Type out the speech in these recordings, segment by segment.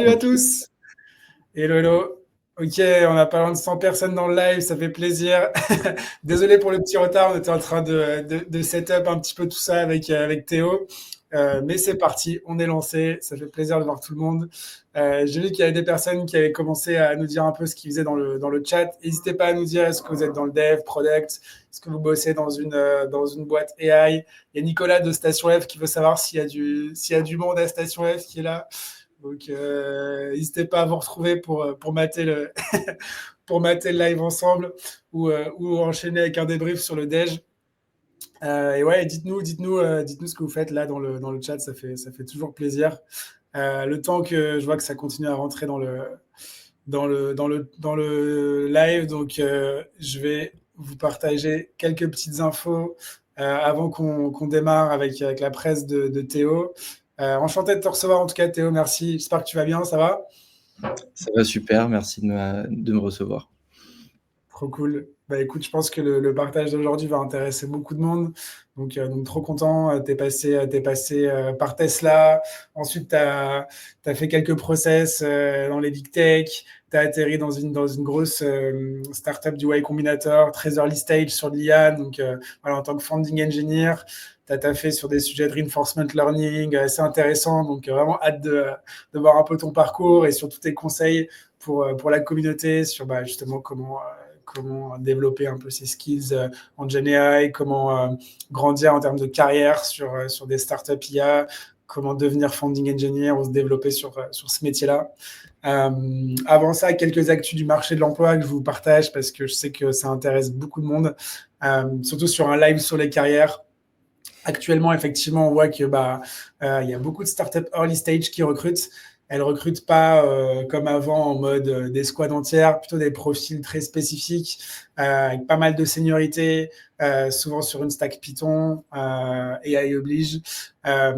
Salut à Ok. tous. Hello, hello. Ok, on a pas loin de 100 personnes dans le live, ça fait plaisir. Désolé pour le petit retard, on était en train de set up un petit peu tout ça avec Théo. Mais c'est parti, on est lancé, ça fait plaisir de voir tout le monde. J'ai vu qu'il y avait des personnes qui avaient commencé à nous dire un peu ce qu'ils faisaient dans le chat. N'hésitez pas à nous dire, est-ce que vous êtes dans le dev, product, est-ce que vous bossez dans une boîte AI. Il y a Nicolas de Station F qui veut savoir s'il y a du monde à Station F qui est là. Donc, n'hésitez pas à vous retrouver pour mater pour mater le live ensemble ou enchaîner avec un débrief sur le déj. Et ouais, dites-nous ce que vous faites là dans le chat, ça fait toujours plaisir. Le temps que je vois que ça continue à rentrer dans le live, donc je vais vous partager quelques petites infos avant qu'on démarre avec la presse de Théo. Enchanté de te recevoir en tout cas, Théo, merci. J'espère que tu vas bien, ça va? Ça va super, merci de me recevoir. Trop cool. Bah écoute, je pense que le partage d'aujourd'hui va intéresser beaucoup de monde. Donc trop content. T'es passé par Tesla. Ensuite, t'as fait quelques process dans les big tech. T'as atterri dans une grosse startup du Y Combinator, très early stage sur de l'IA. Donc voilà, en tant que founding engineer, t'as taffé sur des sujets de reinforcement learning assez intéressants. Donc vraiment hâte de voir un peu ton parcours et surtout tes conseils pour la communauté sur bah, justement comment développer un peu ses skills en GenAI, comment grandir en termes de carrière sur des startups IA, comment devenir founding engineer ou se développer sur ce métier-là. Avant ça, quelques actus du marché de l'emploi que je vous partage parce que je sais que ça intéresse beaucoup de monde, surtout sur un live sur les carrières. Actuellement, effectivement, on voit que y a beaucoup de startups early stage qui recrutent. Elles recrutent pas comme avant en mode des squads entières, plutôt des profils très spécifiques avec pas mal de seniorité, souvent sur une stack Python, AI oblige. Euh,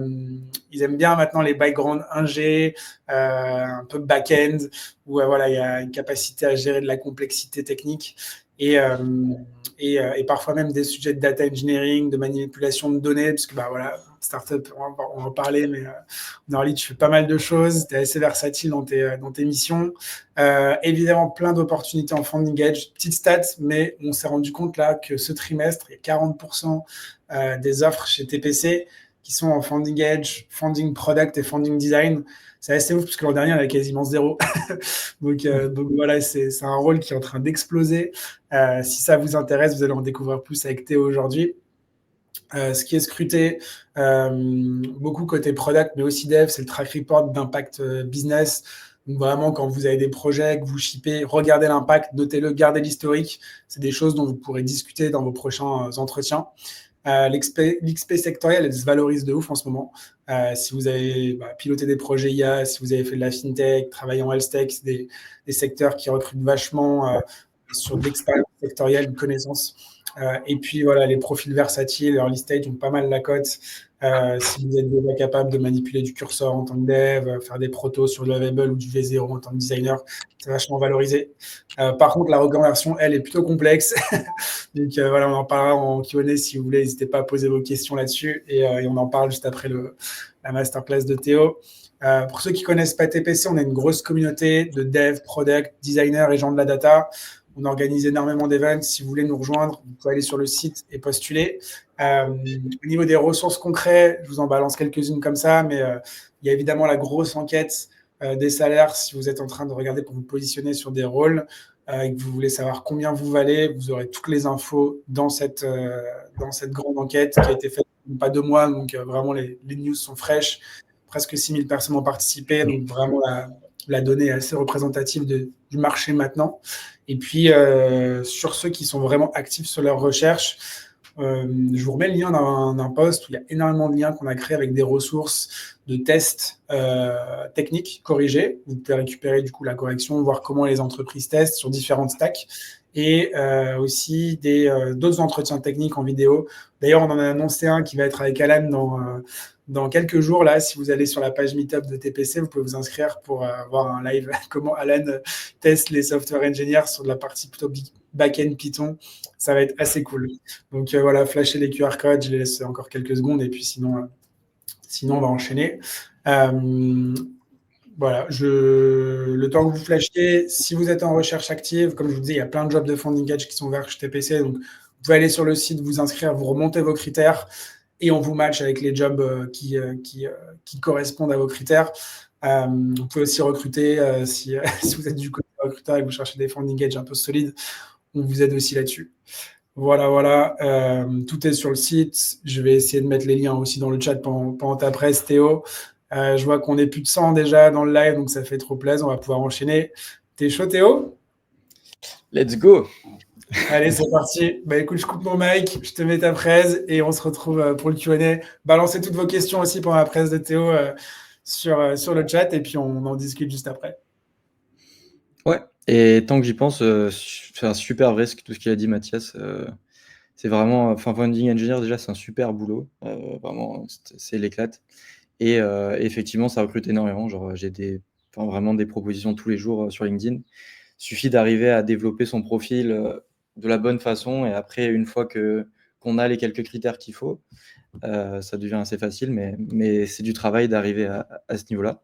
Ils aiment bien maintenant les backgrounds ingé, un peu back-end, où voilà, il y a une capacité à gérer de la complexité technique. Et, euh, et parfois même des sujets de data engineering, de manipulation de données, parce que bah voilà, startup, on va en parler, mais Norly, tu fais pas mal de choses, tu es assez versatile dans tes missions. Évidemment, plein d'opportunités en funding edge. Petite stat, mais on s'est rendu compte là que ce trimestre, il y a 40% des offres chez TPC qui sont en funding edge, funding product et funding design. C'est assez ouf parce que l'an dernier, on avait quasiment zéro. Donc voilà, c'est un rôle qui est en train d'exploser. Si ça vous intéresse, vous allez en découvrir plus avec Théo aujourd'hui. Ce qui est scruté, beaucoup côté product, mais aussi dev, c'est le track report d'impact business. Donc vraiment, quand vous avez des projets que vous shippez, regardez l'impact, notez-le, gardez l'historique. C'est des choses dont vous pourrez discuter dans vos prochains entretiens. L'XP sectoriel, elle se valorise de ouf en ce moment. Si vous avez piloté des projets IA, si vous avez fait de la fintech, travaillé en health tech, c'est des secteurs qui recrutent vachement sur de l'expérience sectorielle, de connaissances. Et puis voilà, les profils versatiles, early stage ont pas mal la cote. Si vous êtes déjà capable de manipuler du curseur en tant que dev, faire des protos sur le Lovable ou du V0 en tant que designer, c'est vachement valorisé. Par contre, la reconversion, elle, est plutôt complexe. Donc voilà, on en parlera en Q&A si vous voulez. N'hésitez pas à poser vos questions là-dessus. Et on en parle juste après la masterclass de Théo. Pour ceux qui ne connaissent pas TPC, on a une grosse communauté de dev, product, designers et gens de la data. On organise énormément d'événements. Si vous voulez nous rejoindre, vous pouvez aller sur le site et postuler. Au niveau des ressources concrètes, je vous en balance quelques-unes comme ça, mais il y a évidemment la grosse enquête des salaires si vous êtes en train de regarder pour vous positionner sur des rôles et que vous voulez savoir combien vous valez. Vous aurez toutes les infos dans cette grande enquête qui a été faite il n'y a pas 2 mois, donc vraiment les news sont fraîches. Presque 6000 personnes ont participé, donc vraiment la donnée est assez représentative du marché maintenant. Et puis, sur ceux qui sont vraiment actifs sur leur recherche, je vous remets le lien d'un post où il y a énormément de liens qu'on a créés avec des ressources de tests techniques corrigés. Vous pouvez récupérer du coup la correction, voir comment les entreprises testent sur différentes stacks et aussi d'autres entretiens techniques en vidéo. D'ailleurs, on en a annoncé un qui va être avec Alan dans quelques jours. Là, si vous allez sur la page Meetup de TPC, vous pouvez vous inscrire pour voir un live comment Alan teste les software engineers sur de la partie plutôt back-end Python. Ça va être assez cool. Donc voilà, flasher les QR codes, je les laisse encore quelques secondes et puis sinon on va enchaîner. Voilà, le temps que vous flashiez, si vous êtes en recherche active, comme je vous disais, il y a plein de jobs de funding edge qui sont ouverts chez TPC. Donc, vous pouvez aller sur le site, vous inscrire, vous remontez vos critères et on vous match avec les jobs qui correspondent à vos critères. Vous pouvez aussi recruter si, si vous êtes du côté recruteur et que vous cherchez des funding edge un peu solides, on vous aide aussi là-dessus. Voilà, voilà. Tout est sur le site. Je vais essayer de mettre les liens aussi dans le chat pendant ta presse, Théo. Je vois qu'on est plus de 100 déjà dans le live, donc ça fait trop plaisir. On va pouvoir enchaîner. T'es chaud, Théo? Let's go! Allez, c'est parti. Bah écoute, je coupe mon mic, je te mets ta presse et on se retrouve pour le Q&A. Balancez toutes vos questions aussi pour la presse de Théo sur le chat et puis on en discute juste après. Ouais, et tant que j'y pense, c'est un super vrai tout ce qu'il a dit Mathias. C'est vraiment, enfin, founding engineer déjà, c'est un super boulot. Vraiment, c'est l'éclate. Et effectivement, ça recrute énormément. Genre, vraiment des propositions tous les jours sur LinkedIn. Suffit d'arriver à développer son profil de la bonne façon. Et après, une fois qu'on a les quelques critères qu'il faut, ça devient assez facile. Mais c'est du travail d'arriver à ce niveau-là.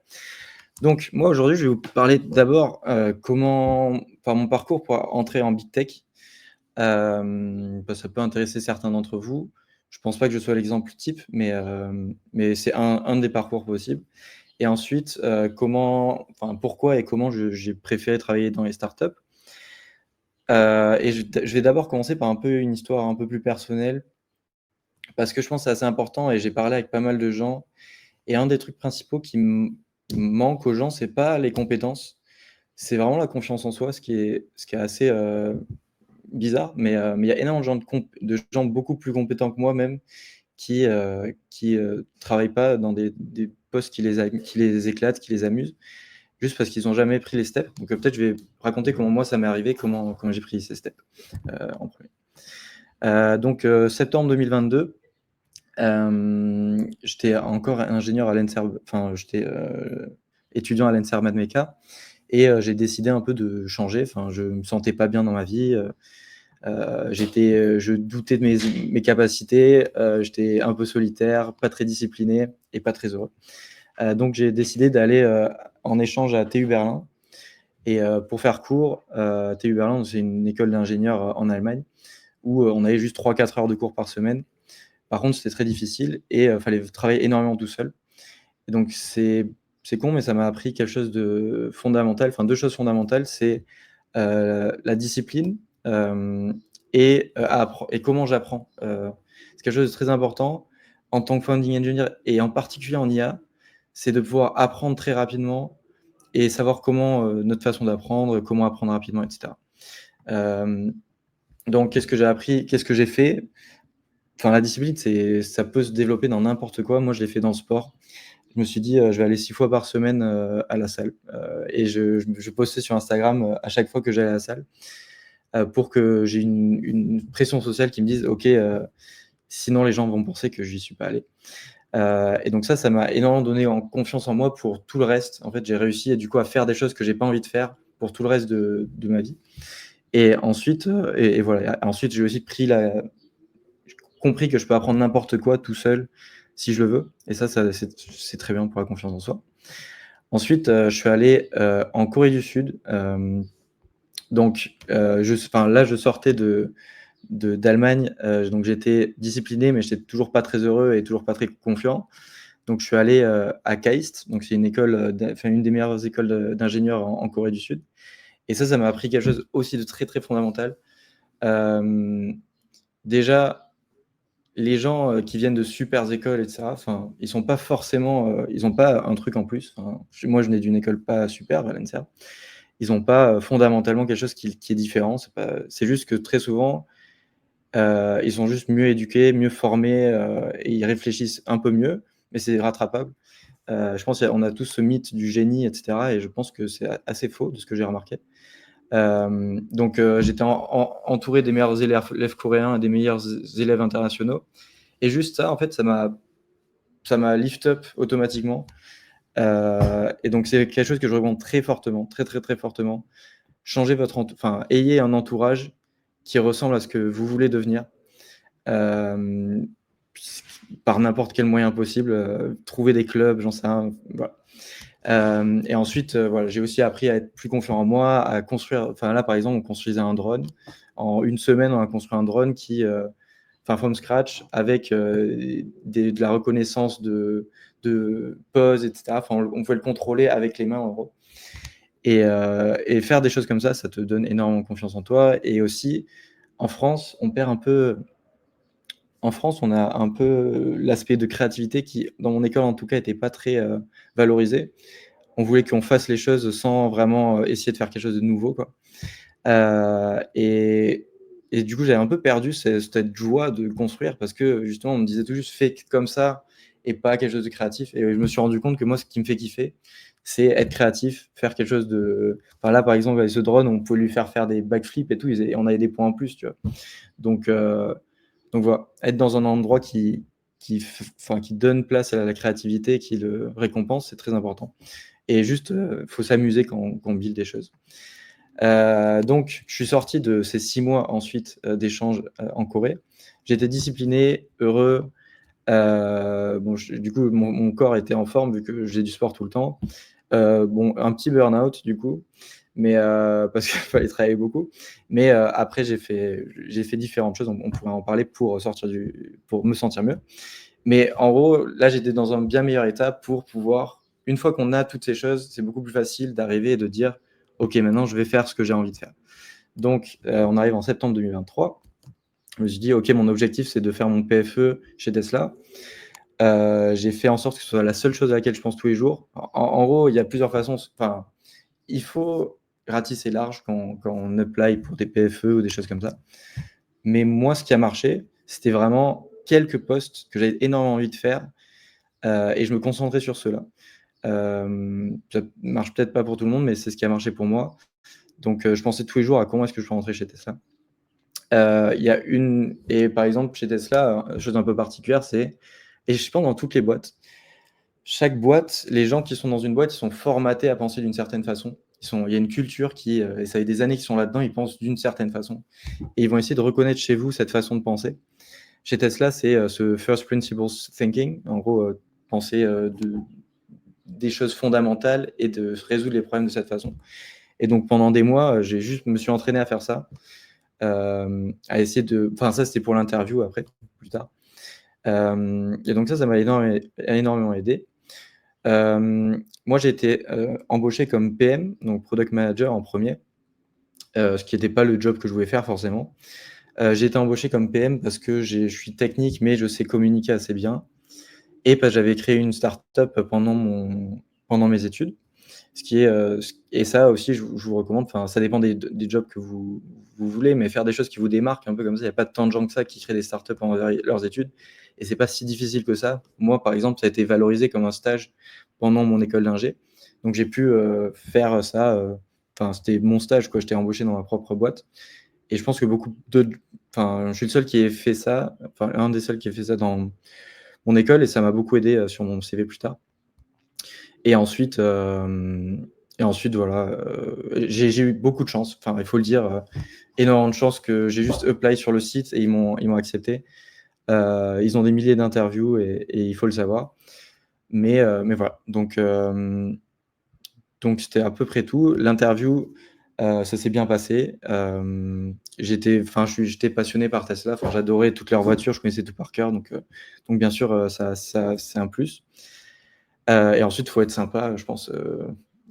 Donc, moi, aujourd'hui, je vais vous parler d'abord mon parcours pour entrer en Big Tech. Ça peut intéresser certains d'entre vous. Je pense pas que je sois l'exemple type, mais c'est un des parcours possibles. Et ensuite, pourquoi et comment j'ai préféré travailler dans les startups. Et je vais d'abord commencer par une histoire un peu plus personnelle, parce que je pense que c'est assez important et j'ai parlé avec pas mal de gens. Et un des trucs principaux qui manque aux gens, c'est pas les compétences, c'est vraiment la confiance en soi, ce qui est assez bizarre, mais il y a énormément de gens beaucoup plus compétents que moi même qui travaillent pas dans des postes qui les éclatent, qui les amusent, juste parce qu'ils ont jamais pris les steps. Donc peut-être je vais raconter comment moi ça m'est arrivé, comment j'ai pris ces steps en premier. Donc septembre 2022, j'étais encore ingénieur à l'ENSERM, enfin j'étais étudiant à l'ENSERM Admeca et j'ai décidé un peu de changer. Enfin, je me sentais pas bien dans ma vie. Je doutais de mes capacités, j'étais un peu solitaire, pas très discipliné et pas très heureux. Donc j'ai décidé d'aller en échange à TU Berlin. Et pour faire court, TU Berlin, c'est une école d'ingénieurs en Allemagne où on avait juste 3-4 heures de cours par semaine. Par contre, c'était très difficile et fallait travailler énormément tout seul. Et donc c'est con, mais ça m'a appris quelque chose de fondamental, enfin 2 choses fondamentales, c'est la discipline et comment j'apprends. C'est quelque chose de très important en tant que founding engineer et en particulier en IA, c'est de pouvoir apprendre très rapidement et savoir comment notre façon d'apprendre, comment apprendre rapidement, et cetera. Donc qu'est-ce que j'ai appris? Qu'est-ce que j'ai fait? Enfin, la discipline, ça peut se développer dans n'importe quoi. Moi, je l'ai fait dans le sport. Je me suis dit, je vais aller 6 fois par semaine à la salle. Et je postais sur Instagram à chaque fois que j'allais à la salle pour que j'ai une pression sociale qui me dise, OK, sinon les gens vont penser que j'y suis pas allé. Et donc ça m'a énormément donné confiance en moi pour tout le reste. En fait, j'ai réussi du coup à faire des choses que j'ai pas envie de faire pour tout le reste de ma vie. Et ensuite, et voilà. Ensuite, j'ai aussi compris que je peux apprendre n'importe quoi tout seul si je le veux. Et ça c'est très bien pour la confiance en soi. Ensuite, je suis allé en Corée du Sud. Donc, là, je sortais d'Allemagne, donc j'étais discipliné, mais j'étais toujours pas très heureux et toujours pas très confiant. Donc, je suis allé à KAIST, donc c'est une école, une des meilleures écoles d'ingénieurs en Corée du Sud. Et ça m'a appris quelque chose aussi de très, très fondamental. Déjà, les gens qui viennent de super écoles, etc., ils sont pas forcément, ils ont pas un truc en plus. Moi, je venais d'une école pas super, à l'ENSERM. Ils ont pas fondamentalement quelque chose qui est différent. C'est juste que très souvent, ils sont juste mieux éduqués, mieux formés, et ils réfléchissent un peu mieux, mais c'est rattrapable. Je pense qu'on a tous ce mythe du génie, et cetera, et je pense que c'est assez faux de ce que j'ai remarqué. Donc, j'étais entouré des meilleurs élèves coréens et des meilleurs élèves internationaux. Et juste ça, en fait, ça m'a lift up automatiquement. Et donc, c'est quelque chose que je recommande très fortement, très, très, très fortement. Ayez un entourage qui ressemble à ce que vous voulez devenir, par n'importe quel moyen possible. Trouver des clubs, j'en sais rien, voilà. Et ensuite, voilà, j'ai aussi appris à être plus confiant en moi, à construire. Enfin, là, par exemple, on construisait un drone. En une semaine, on a construit un drone qui, from scratch, avec de la reconnaissance de pose, etc. Enfin, on pouvait le contrôler avec les mains, en gros. Et faire des choses comme ça te donne énormément confiance en toi. Et aussi, en France, on perd un peu. En France, on a un peu l'aspect de créativité qui, dans mon école en tout cas, était pas très valorisé. On voulait qu'on fasse les choses sans vraiment essayer de faire quelque chose de nouveau, quoi. Et du coup, j'avais un peu perdu cette joie de construire parce que justement, on me disait tout juste fais comme ça et pas quelque chose de créatif. Et je me suis rendu compte que moi, ce qui me fait kiffer, c'est être créatif, faire quelque chose de. Enfin, là, par exemple, avec ce drone, on pouvait lui faire des backflips et tout, et on avait des points en plus, tu vois. Donc, voilà, être dans un endroit qui donne place à la créativité, qui le récompense, c'est très important. Et juste, faut s'amuser quand on build des choses. Donc, je suis sorti de ces 6 mois ensuite d'échanges en Corée. J'étais discipliné, heureux. Bon, du coup, mon corps était en forme vu que je faisais du sport tout le temps. Bon, un petit burn-out du coup, mais parce qu'il fallait travailler beaucoup. Mais après, j'ai fait différentes choses. On pourrait en parler pour me sentir mieux. Mais en gros, là, j'étais dans un bien meilleur état pour pouvoir, une fois qu'on a toutes ces choses, c'est beaucoup plus facile d'arriver et de dire, OK, maintenant, je vais faire ce que j'ai envie de faire. Donc, on arrive en septembre 2023. Je me suis dit, OK, mon objectif, c'est de faire mon PFE chez Tesla. J'ai fait en sorte que ce soit la seule chose à laquelle je pense tous les jours. En gros, il y a plusieurs façons. Enfin, il faut ratisser large quand on apply pour des PFE ou des choses comme ça. Mais moi, ce qui a marché, c'était vraiment quelques postes que j'avais énormément envie de faire et je me concentrais sur ceux-là. Ça marche peut-être pas pour tout le monde, mais c'est ce qui a marché pour moi. Donc, je pensais tous les jours à comment est-ce que je peux rentrer chez Tesla. Et par exemple, chez Tesla, chose un peu particulière, et je pense dans toutes les boîtes, chaque boîte, les gens qui sont dans une boîte, ils sont formatés à penser d'une certaine façon. Il y a une culture et ça fait des années qu'ils sont là-dedans, ils pensent d'une certaine façon. Et ils vont essayer de reconnaître chez vous cette façon de penser. Chez Tesla, c'est ce first principles thinking, en gros, penser des choses fondamentales et de résoudre les problèmes de cette façon. Et donc pendant des mois, me suis entraîné à faire ça, à essayer enfin ça c'était pour l'interview après, plus tard. Et donc ça m'a énormément aidé. Moi j'ai été embauché comme PM, donc Product Manager en premier, ce qui n'était pas le job que je voulais faire forcément. J'ai été embauché comme PM parce que je suis technique, mais je sais communiquer assez bien. Et parce que j'avais créé une startup pendant mes études. Et ça aussi, je vous recommande. Enfin, ça dépend des jobs que vous voulez, mais faire des choses qui vous démarquent un peu comme ça. Il n'y a pas tant de gens que ça qui créent des startups pendant leurs études. Et c'est pas si difficile que ça. Moi, par exemple, ça a été valorisé comme un stage pendant mon école d'ingé. Donc, j'ai pu faire ça. Enfin, c'était mon stage, quoi. J'étais embauché dans ma propre boîte. Et je pense que je suis le seul qui ait fait ça. Enfin, un des seuls qui ait fait ça dans mon école, et ça m'a beaucoup aidé sur mon CV plus tard. Et ensuite, voilà, j'ai eu beaucoup de chance. Enfin, il faut le dire, énormément de chance que j'ai juste apply sur le site et ils m'ont accepté. Ils ont des milliers d'interviews et il faut le savoir. Mais voilà. Donc c'était à peu près tout. L'interview, ça s'est bien passé. J'étais passionné par Tesla. Enfin, j'adorais toutes leurs voitures. Je connaissais tout par cœur. Donc bien sûr, ça c'est un plus. Et ensuite, il faut être sympa, je pense.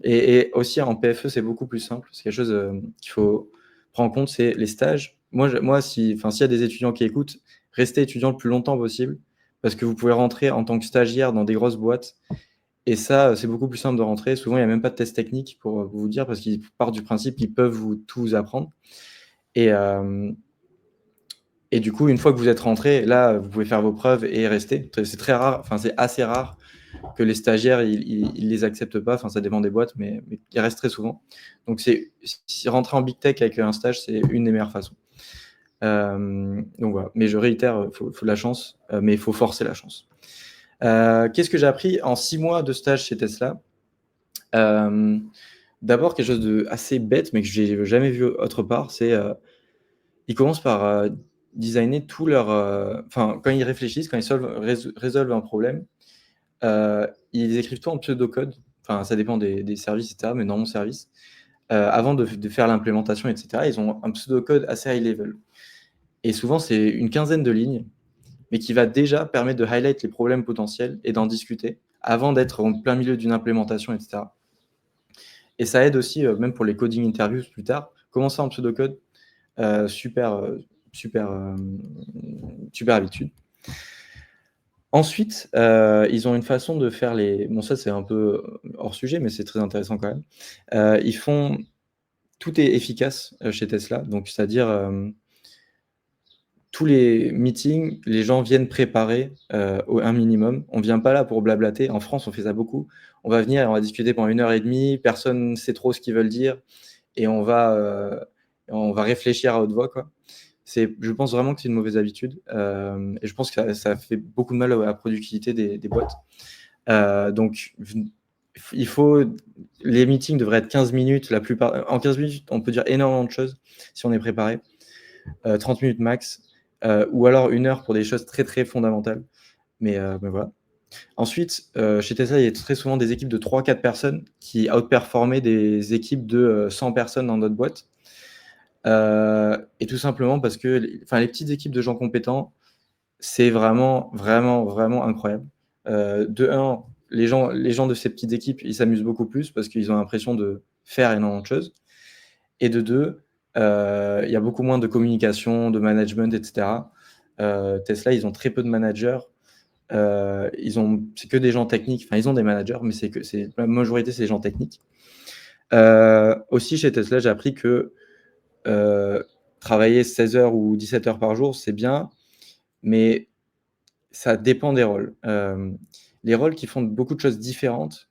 Et aussi en PFE, c'est beaucoup plus simple. C'est quelque chose qu'il faut prendre en compte, c'est les stages. Moi, s'il y a des étudiants qui écoutent, restez étudiant le plus longtemps possible parce que vous pouvez rentrer en tant que stagiaire dans des grosses boîtes. Et ça, c'est beaucoup plus simple de rentrer. Souvent, il n'y a même pas de test technique pour vous dire parce qu'ils partent du principe qu'ils peuvent tout vous apprendre. Et du coup, une fois que vous êtes rentré, là, vous pouvez faire vos preuves et rester. C'est très rare, enfin, c'est assez rare que les stagiaires, ils les acceptent pas. Enfin, ça dépend des boîtes, mais ils restent très souvent. Donc, si rentrer en big tech avec un stage, c'est une des meilleures façons. Donc voilà. Mais je réitère, faut de la chance, mais il faut forcer la chance. Qu'est-ce que j'ai appris en 6 mois de stage chez Tesla? D'abord, quelque chose de assez bête, mais que j'ai jamais vu autre part, c'est ils commencent par designer tout leur. Enfin, quand ils réfléchissent, quand ils résolvent un problème, ils écrivent tout en pseudocode. enfin, ça dépend des services, et cetera, mais dans mon service, avant de faire l'implémentation, et cetera, ils ont un pseudocode assez high level et souvent, c'est une quinzaine de lignes, mais qui va déjà permettre de highlight les problèmes potentiels et d'en discuter avant d'être en plein milieu d'une implémentation, et cetera. Et ça aide aussi, même pour les coding interviews plus tard. Commencer en pseudocode, super, super, super habitude. Ensuite, ils ont une façon de faire les bon, ça, c'est un peu hors sujet, mais c'est très intéressant quand même. Ils font tout est efficace, chez Tesla, donc c'est-à-dire, tous les meetings, les gens viennent préparés, au un minimum. On vient pas là pour blablater. En France, on fait ça beaucoup. On va venir et on va discuter pendant 1 heure et demie, personne ne sait trop ce qu'ils veulent dire et on va réfléchir à haute voix, quoi. Je pense vraiment que c'est une mauvaise habitude, et je pense que ça fait beaucoup de mal à la productivité des boîtes. Donc il faut les meetings devraient être 15 minutes la plupart en 15 minutes, on peut dire énormément de choses si on est préparé. 30 minutes max, ou alors 1 heure pour des choses très, très fondamentales. Mais voilà. Ensuite, chez Tesla, il y a très souvent des équipes de 3-4 personnes qui outperformaient des équipes de 100 personnes dans notre boîte. Et tout simplement parce que les petites équipes de gens compétents, c'est vraiment, vraiment, vraiment incroyable. De 1, les gens de ces petites équipes, ils s'amusent beaucoup plus parce qu'ils ont l'impression de faire énormément de choses. Et de 2, il y a beaucoup moins de communication, de management, et cetera. Tesla, ils ont très peu de managers. C'est que des gens techniques. Enfin, ils ont des managers, mais la majorité, c'est des gens techniques. Aussi, chez Tesla, j'ai appris que travailler 16 heures ou 17 heures par jour, c'est bien, mais ça dépend des rôles. Les rôles qui font beaucoup de choses différentes,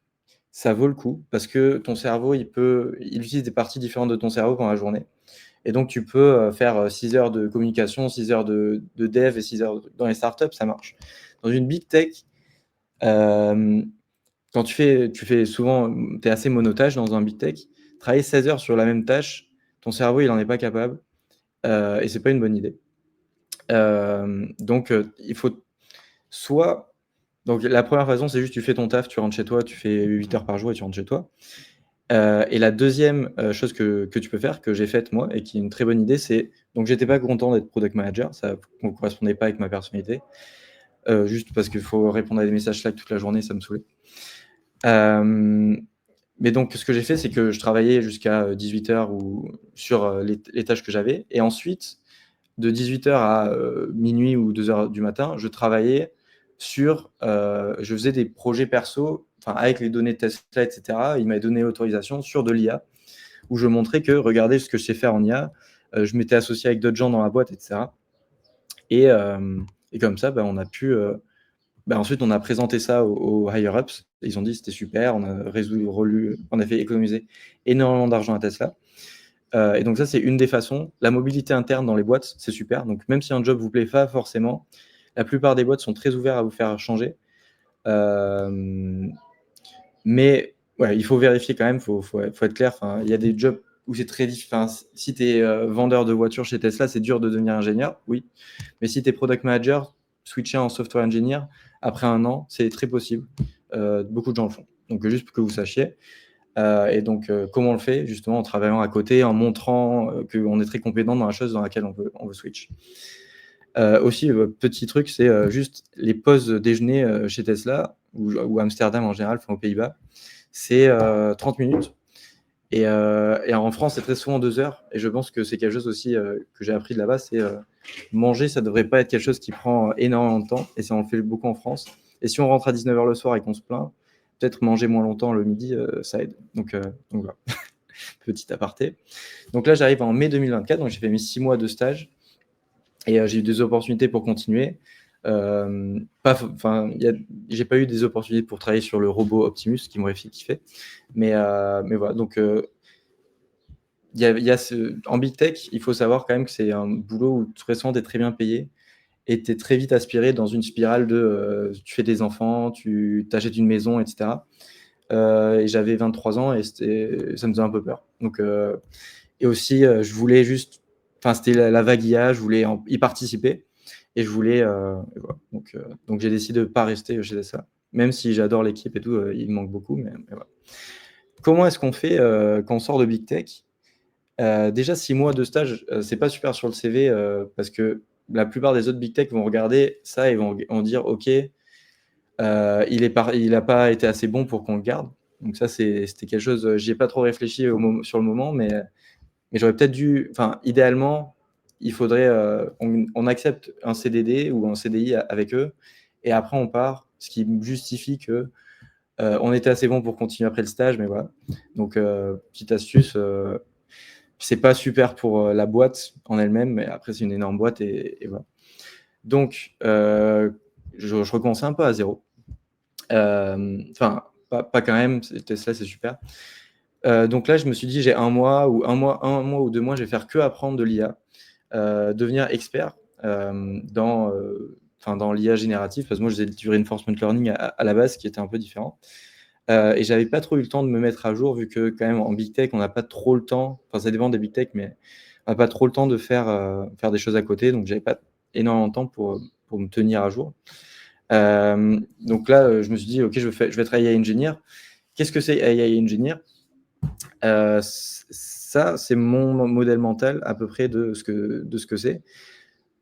ça vaut le coup parce que ton cerveau, il utilise des parties différentes de ton cerveau pendant la journée. Et donc, tu peux faire 6 heures de communication, 6 heures de dev et 6 heures dans les startups, ça marche. Dans une big tech, quand tu fais souvent, tu es assez monotage dans un big tech. Travailler 16 heures sur la même tâche, ton cerveau, il n'en est pas capable, et c'est pas une bonne idée. Donc, il faut soit donc la première façon, c'est juste tu fais ton taf, tu rentres chez toi, tu fais 8 heures par jour et tu rentres chez toi. Et la deuxième chose que tu peux faire, que j'ai faite moi et qui est une très bonne idée, c'est donc j'étais pas content d'être product manager, ça ne correspondait pas avec ma personnalité, juste parce qu'il faut répondre à des messages Slack toute la journée, ça me saoulait. Mais donc ce que j'ai fait, c'est que je travaillais jusqu'à 18h ou sur les tâches que j'avais et ensuite de 18h à minuit ou 2h du matin, je travaillais je faisais des projets perso, enfin avec les données Tesla, et cetera. Il m'avait donné l'autorisation sur de l'IA où je montrais que regardez ce que je sais faire en IA. Je m'étais associé avec d'autres gens dans la boîte, et cetera. Et comme ça, on a pu, ensuite on a présenté ça aux higher ups. Ils ont dit c'était super, on a fait économiser énormément d'argent à Tesla. Et donc ça, c'est une des façons. La mobilité interne dans les boîtes, c'est super. Donc même si un job vous plaît pas forcément, la plupart des boîtes sont très ouverts à vous faire changer. Mais ouais, il faut vérifier quand même, faut être clair. Enfin, il y a des jobs où c'est très difficile. Enfin, si tu es vendeur de voitures chez Tesla, c'est dur de devenir ingénieur, oui. Mais si tu es product manager, switcher en software engineer, après 1 an, c'est très possible. Beaucoup de gens le font. Donc juste pour que vous sachiez. Et donc, comment on le fait? Justement, en travaillant à côté, en montrant qu'on est très compétent dans la chose dans laquelle on veut switch. Aussi, petit truc, c'est juste les pauses déjeuner chez Tesla ou Amsterdam en général, enfin aux Pays-Bas, c'est 30 minutes. Et en France, c'est très souvent 2 heures. Et je pense que c'est quelque chose aussi que j'ai appris de là-bas, c'est manger, ça devrait pas être quelque chose qui prend énormément de temps. Et ça, on le fait beaucoup en France. Et si on rentre à 19h le soir et qu'on se plaint, peut-être manger moins longtemps le midi, ça aide. Donc voilà, petit aparté. Donc là, j'arrive en mai 2024, donc j'ai fait mes 6 mois de stage et j'ai eu des opportunités pour continuer. J'ai pas eu des opportunités pour travailler sur le robot Optimus qui m'aurait fait kiffer. Mais voilà, donc en big tech, il faut savoir quand même que c'est un boulot où très souvent tu es très bien payé et tu es très vite aspiré dans une spirale de tu fais des enfants, tu t'achètes une maison, et cetera. Et j'avais 23 ans et ça me faisait un peu peur. Donc, et aussi, je voulais juste, enfin, c'était la vague IA, je voulais y participer et je voulais, et voilà. Donc j'ai décidé de pas rester chez ça. Même si j'adore l'équipe et tout, il me manque beaucoup, mais voilà. Comment est-ce qu'on fait quand on sort de Big Tech? Déjà 6 mois de stage, c'est pas super sur le CV, parce que la plupart des autres Big Tech vont regarder ça et vont dire: «OK, il a pas été assez bon pour qu'on le garde». Donc ça, c'était quelque chose, j'y ai pas trop réfléchi sur le moment, mais j'aurais peut-être dû, enfin, idéalement, il faudrait, on accepte un CDD ou un CDI avec eux et après on part, ce qui justifie que, on était assez bon pour continuer après le stage, mais voilà. Donc, petite astuce, c'est pas super pour, la boîte en elle-même, mais après c'est une énorme boîte et voilà. Donc, je recommençais un peu à zéro. Enfin, pas quand même, Tesla, c'est super. Donc là, je me suis dit: «J'ai un mois ou 2 mois, je vais faire que apprendre de l'IA». Devenir expert, dans l'IA générative, parce que moi, je faisais du reinforcement learning à la base, qui était un peu différent. Et j'avais pas trop eu le temps de me mettre à jour, vu que quand même en big tech, on n'a pas trop le temps, enfin ça dépend des big tech, mais on n'a pas trop le temps de faire des choses à côté, donc j'avais pas énormément de temps pour me tenir à jour. Donc là, je me suis dit: «OK, je vais être AI engineer». Qu'est-ce que c'est AI engineer? Ça, c'est mon modèle mental à peu près de ce que c'est.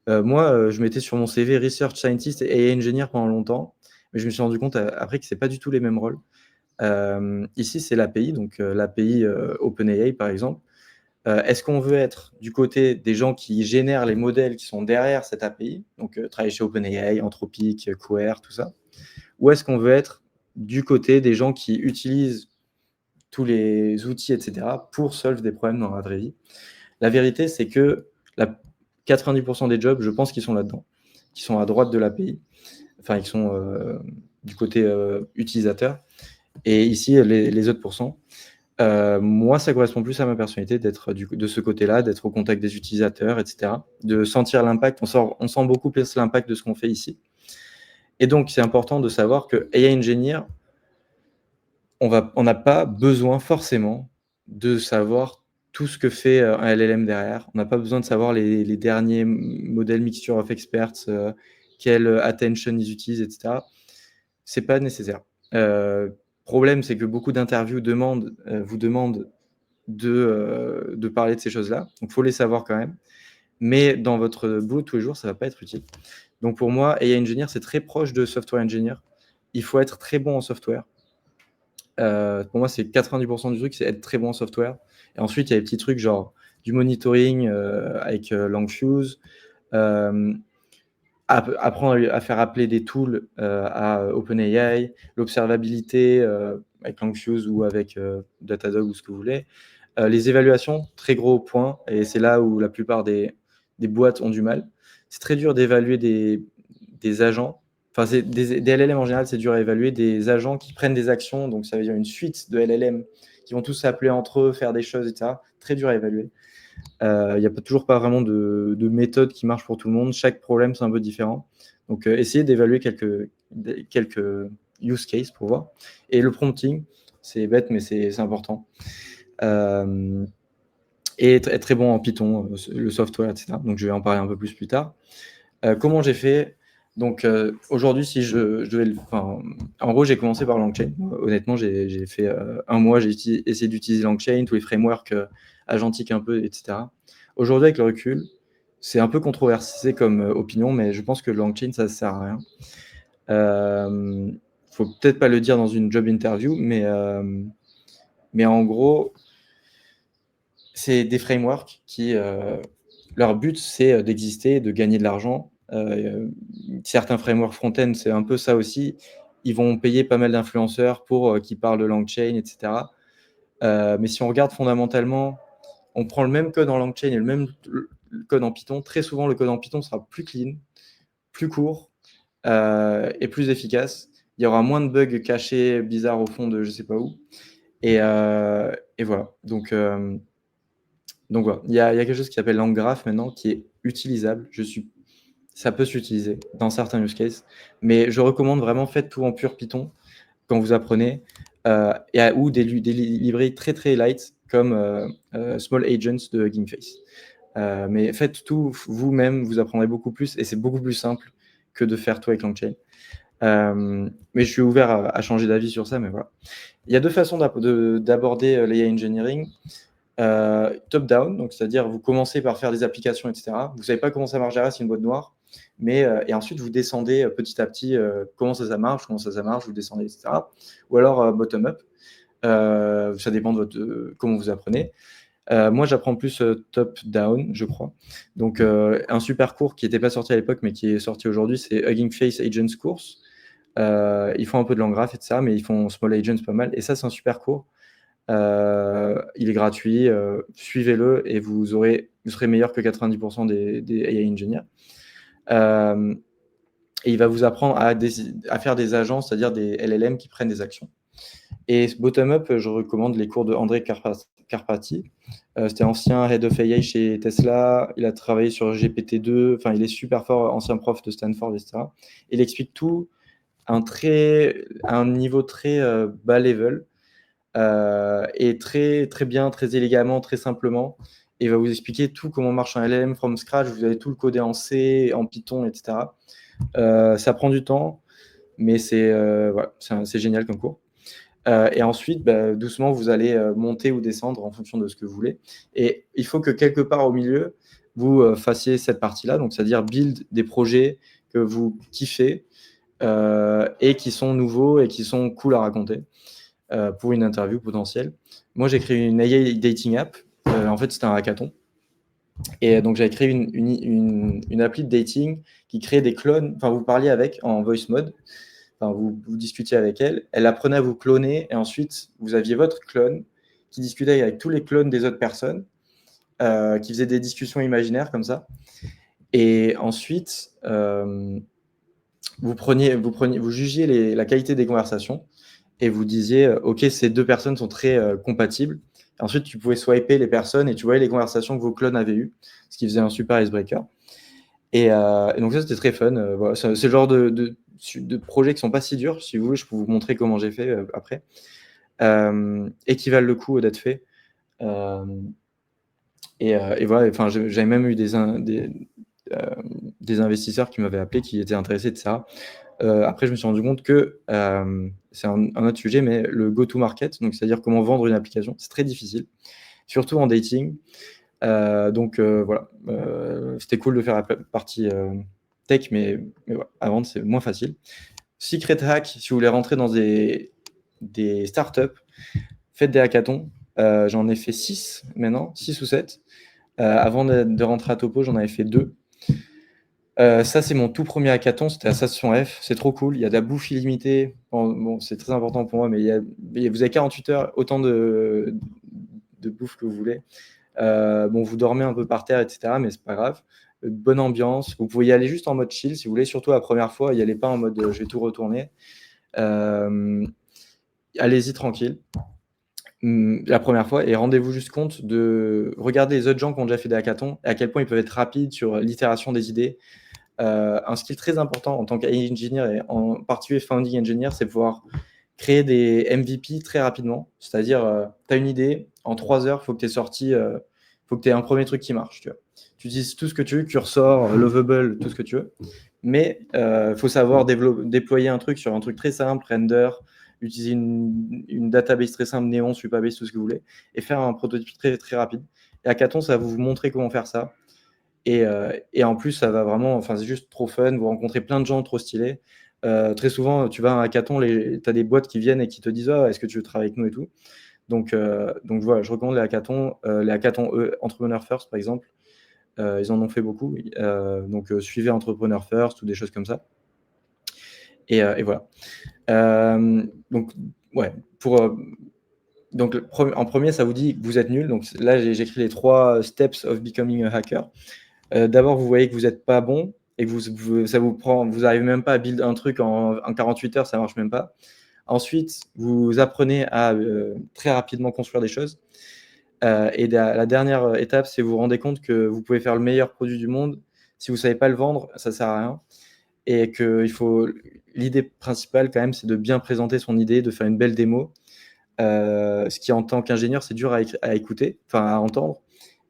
Moi, je mettais sur mon CV research scientist et AI engineer pendant longtemps, mais je me suis rendu compte après que c'est pas du tout les mêmes rôles. Ici, c'est l'API, donc l'API, OpenAI, par exemple. Est-ce qu'on veut être du côté des gens qui génèrent les modèles qui sont derrière cette API, donc travailler chez OpenAI, Anthropic, Cohere, tout ça? Ou est-ce qu'on veut être du côté des gens qui utilisent tous les outils et cetera pour solve des problèmes dans la vraie vie? La vérité, c'est que la 90 des jobs, je pense qu'ils sont là-dedans, qui sont à droite de l'API, enfin, qui sont, du côté, utilisateur, et ici, les autres pourcents. Moi, ça correspond plus à ma personnalité d'être de ce côté-là, d'être au contact des utilisateurs et cetera, de sentir l'impact. On sent beaucoup plus l'impact de ce qu'on fait ici, et donc c'est important de savoir que AI Engineer, on n'a pas besoin forcément de savoir tout ce que fait, un LLM derrière. On n'a pas besoin de savoir les derniers modèles mixture of experts, quelle, attention ils utilisent et cetera. C'est pas nécessaire. Problème, c'est que beaucoup d'interviews vous demandent de parler de ces choses-là, donc faut les savoir quand même, mais dans votre boulot de tous les jours, ça va pas être utile. Donc pour moi, AI Engineer, c'est très proche de Software Engineer. Il faut être très bon en software. Pour moi, c'est 90 du truc, c'est être très bon en software, et ensuite, il y a des petits trucs genre du monitoring, avec, Langfuse, hem, apprendre à faire appeler des tools, à OpenAI, l'observabilité, avec Langfuse ou avec, Datadog ou ce que vous voulez. Les évaluations, très gros point, et c'est là où la plupart des boîtes ont du mal. C'est très dur d'évaluer des agents. Enfin, c'est des LLM en général, c'est dur à évaluer. Des agents qui prennent des actions, donc ça veut dire une suite de LLM qui vont tous s'appeler entre eux, faire des choses, et cetera. Très dur à évaluer. Il y a toujours pas vraiment de méthode qui marche pour tout le monde. Chaque problème, c'est un peu différent. Donc, essayez d'évaluer quelques use cases pour voir. Et le prompting, c'est bête, mais c'est important. Et être très bon en Python, le software, et cetera. Donc je vais en parler un peu plus tard. Comment j'ai fait? Donc, aujourd'hui, si je devais enfin, en gros, j'ai commencé par LangChain. Honnêtement, j'ai fait 1 mois, j'ai essayé d'utiliser LangChain, tous les frameworks agentiques un peu, et cetera. Aujourd'hui, avec le recul, c'est un peu controversé comme opinion, mais je pense que LangChain, ça sert à rien. Faut peut-être pas le dire dans une job interview, mais en gros, c'est des frameworks qui, leur but, c'est d'exister, de gagner de l'argent. Certains frameworks front-end, c'est un peu ça aussi. Ils vont payer pas mal d'influenceurs pour qui parlent de LangChain, et cetera. Mais si on regarde fondamentalement, on prend le même code en LangChain et le même code en Python. Très souvent, le code en Python sera plus clean, plus court, et plus efficace. Il y aura moins de bugs cachés bizarres au fond de je sais pas où. Et voilà. Donc voilà, il y a quelque chose qui s'appelle LangGraph maintenant, qui est utilisable. Ça peut s'utiliser dans certains use cases, mais je recommande vraiment, faites tout en pur Python quand vous apprenez, ou des librairies très, très light comme Small Agents de Hugging Face. Mais faites tout vous-même, vous apprendrez beaucoup plus et c'est beaucoup plus simple que de faire tout avec LangChain. Mais je suis ouvert à changer d'avis sur ça, mais voilà. Il y a 2 façons d'aborder l'AI engineering. Top-down, donc c'est-à-dire vous commencez par faire des applications, et cetera. Vous savez pas comment ça marche derrière, c'est une boîte noire, mais et ensuite vous descendez petit à petit comment ça marche, vous descendez, et cetera. Ou alors bottom-up. Ça dépend de comment vous apprenez. Moi, j'apprends plus top-down, je crois. Donc, un super cours qui n'était pas sorti à l'époque, mais qui est sorti aujourd'hui, c'est Hugging Face Agents Course. Ils font un peu de Langgraph, etc., mais ils font Small Agents pas mal. Et ça, c'est un super cours. Il est gratuit. Suivez-le et vous serez meilleur que 90% des AI engineers. Et il va vous apprendre à faire des agents, c'est-à-dire des LLM qui prennent des actions. Et bottom-up, je recommande les cours de André Karpathy. C'était ancien Head of AI chez Tesla. Il a travaillé sur GPT-2. Enfin, il est super fort, ancien prof de Stanford, etc. Il explique tout à un niveau très bas level et très, très bien, très élégamment, très simplement. Et il va vous expliquer tout comment marche un LLM from scratch. Vous allez tout le coder en C, en Python, etc. Ça prend du temps, mais voilà, c'est génial comme cours. Et ensuite, doucement, vous allez monter ou descendre en fonction de ce que vous voulez. Et il faut que quelque part au milieu, vous fassiez cette partie-là, donc c'est-à-dire build des projets que vous kiffez et qui sont nouveaux et qui sont cool à raconter pour une interview potentielle. Moi, j'ai créé une AI dating app. En fait, c'était un hackathon. Et donc, j'avais créé une appli de dating qui crée des clones. Enfin, vous parliez avec en voice mode. Enfin, vous discutiez avec elle. Elle apprenait à vous cloner. Et ensuite, vous aviez votre clone qui discutait avec tous les clones des autres personnes, qui faisait des discussions imaginaires comme ça. Et ensuite, vous jugiez la qualité des conversations et vous disiez, OK, ces deux personnes sont très compatibles. Ensuite, tu pouvais swiper les personnes et tu voyais les conversations que vos clones avaient eues, ce qui faisait un super icebreaker. Et donc ça, c'était très fun. Voilà, c'est le genre de projets qui sont pas si durs. Si vous voulez, je peux vous montrer comment j'ai fait après. Et qui valent le coup d'être faits. Et voilà, enfin, j'avais même eu des investisseurs qui m'avaient appelé, qui étaient intéressés de ça. Après, je me suis rendu compte que c'est un autre sujet, mais le go-to-market, donc c'est-à-dire comment vendre une application, c'est très difficile, surtout en dating. Donc voilà, c'était cool de faire la partie tech, mais voilà, à vendre, c'est moins facile. Secret hack, si vous voulez rentrer dans des startups, faites des hackathons. J'en ai fait 6 maintenant, 6 ou 7. Avant de rentrer à Topo, j'en avais fait 2. Ça, c'est mon tout premier hackathon, c'était à Station F. C'est trop cool. Il y a de la bouffe illimitée. Bon, c'est très important pour moi, mais vous avez 48 heures, autant de bouffe que vous voulez. Bon, vous dormez un peu par terre, etc., mais c'est pas grave. Bonne ambiance. Vous pouvez y aller juste en mode chill si vous voulez, surtout la première fois. Y allez pas en mode je vais tout retourner. Allez-y tranquille. La première fois, et rendez-vous juste compte de regarder les autres gens qui ont déjà fait des hackathons et à quel point ils peuvent être rapides sur l'itération des idées. Un skill très important en tant qu'engineer et en particulier founding engineer, c'est pouvoir créer des MVP très rapidement. C'est-à-dire, tu as une idée, en 3 heures, il faut que tu aies sorti, faut que tu aies un premier truc qui marche. Tu utilises tout ce que tu veux, cursor, lovable, tout ce que tu veux. Mais il faut savoir déployer un truc sur un truc très simple, render, utiliser une database très simple, Neon, Supabase, tout ce que vous voulez, et faire un prototype très, très rapide. Et Hackathon, ça va vous montrer comment faire ça. Et en plus, ça va vraiment, enfin, c'est juste trop fun. Vous rencontrez plein de gens trop stylés. Très souvent, tu vas à un hackathon, tu as des boîtes qui viennent et qui te disent est-ce que tu veux travailler avec nous et tout. Donc voilà, je recommande les hackathons. Les hackathons Entrepreneur First, par exemple, ils en ont fait beaucoup. Donc suivez Entrepreneur First ou des choses comme ça. Et voilà. Donc, ouais, donc, en premier, ça vous dit que vous êtes nul. Donc là, j'écris les 3 steps of becoming a hacker. D'abord, vous voyez que vous n'êtes pas bon et que ça vous prend, vous n'arrivez même pas à build un truc en 48 heures, ça marche même pas. Ensuite, vous apprenez à très rapidement construire des choses. Et la dernière étape, c'est vous vous rendez compte que vous pouvez faire le meilleur produit du monde. Si vous ne savez pas le vendre, ça ne sert à rien. Et que l'idée principale, quand même, c'est de bien présenter son idée, de faire une belle démo. Ce qui, en tant qu'ingénieur, c'est dur à écouter, enfin à entendre,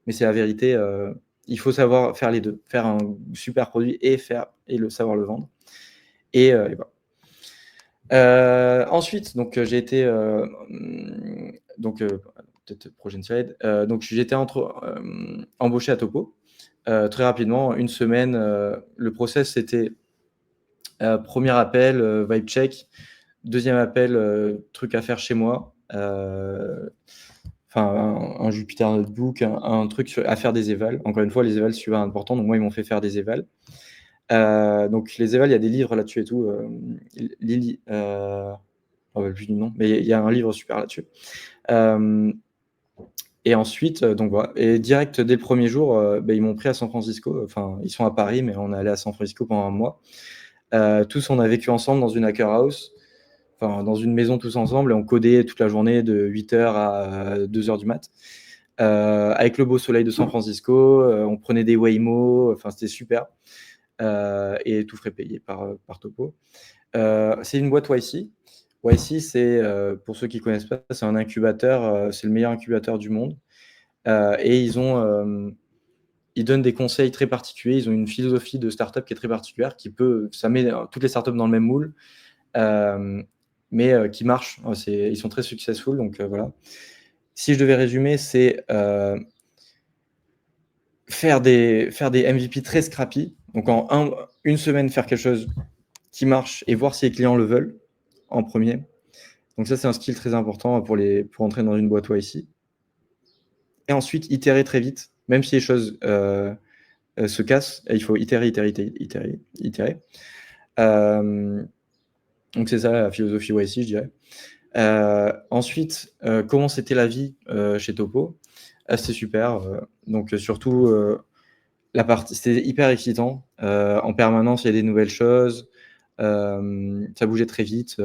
mais c'est la vérité. Il faut savoir faire les deux, faire un super produit et savoir le vendre. Et voilà. Ensuite, donc j'ai été, donc peut-être prochaine slide. Donc j'ai été embauché à Topo, très rapidement, 1 semaine, le process c'était, 1er appel, vibe check, 2e appel, truc à faire chez moi, enfin un Jupyter Notebook, un truc à faire des évals. Encore une fois, les évals, c'est super important, donc moi, ils m'ont fait faire des évals. Donc les évals, il y a des livres là-dessus et tout, Lily, je me rappelle plus du nom, mais il y a un livre super là-dessus. Et ensuite, donc voilà, et direct dès le premier jour, ils m'ont pris à San Francisco. Enfin, ils sont à Paris, mais on est allés à San Francisco pendant 1 mois. Tous, on a vécu ensemble dans une hacker house, enfin dans une maison tous ensemble, et on codait toute la journée de 8h à 2h du mat. Avec le beau soleil de San Francisco, on prenait des Waymo, enfin c'était super. Et tout frais payé par Topo. C'est une boîte YC. YC, c'est, pour ceux qui connaissent pas, c'est un incubateur, c'est le meilleur incubateur du monde. Et ils donnent des conseils très particuliers. Ils ont une philosophie de startup qui est très particulière, ça met toutes les startups dans le même moule, mais qui marche. Ils sont très successful, donc voilà. Si je devais résumer, c'est faire des MVP très scrappy. Donc en 1 semaine, faire quelque chose qui marche et voir si les clients le veulent en premier. Donc ça, c'est un skill très important pour entrer dans une boîte YC. Et ensuite, itérer très vite, même si les choses se cassent, et il faut itérer. Donc c'est ça la philosophie YC, je dirais. Ensuite, comment c'était la vie chez Topo? C'était super. Donc surtout, c'était hyper excitant. En permanence, il y a des nouvelles choses. Ça bougeait très vite.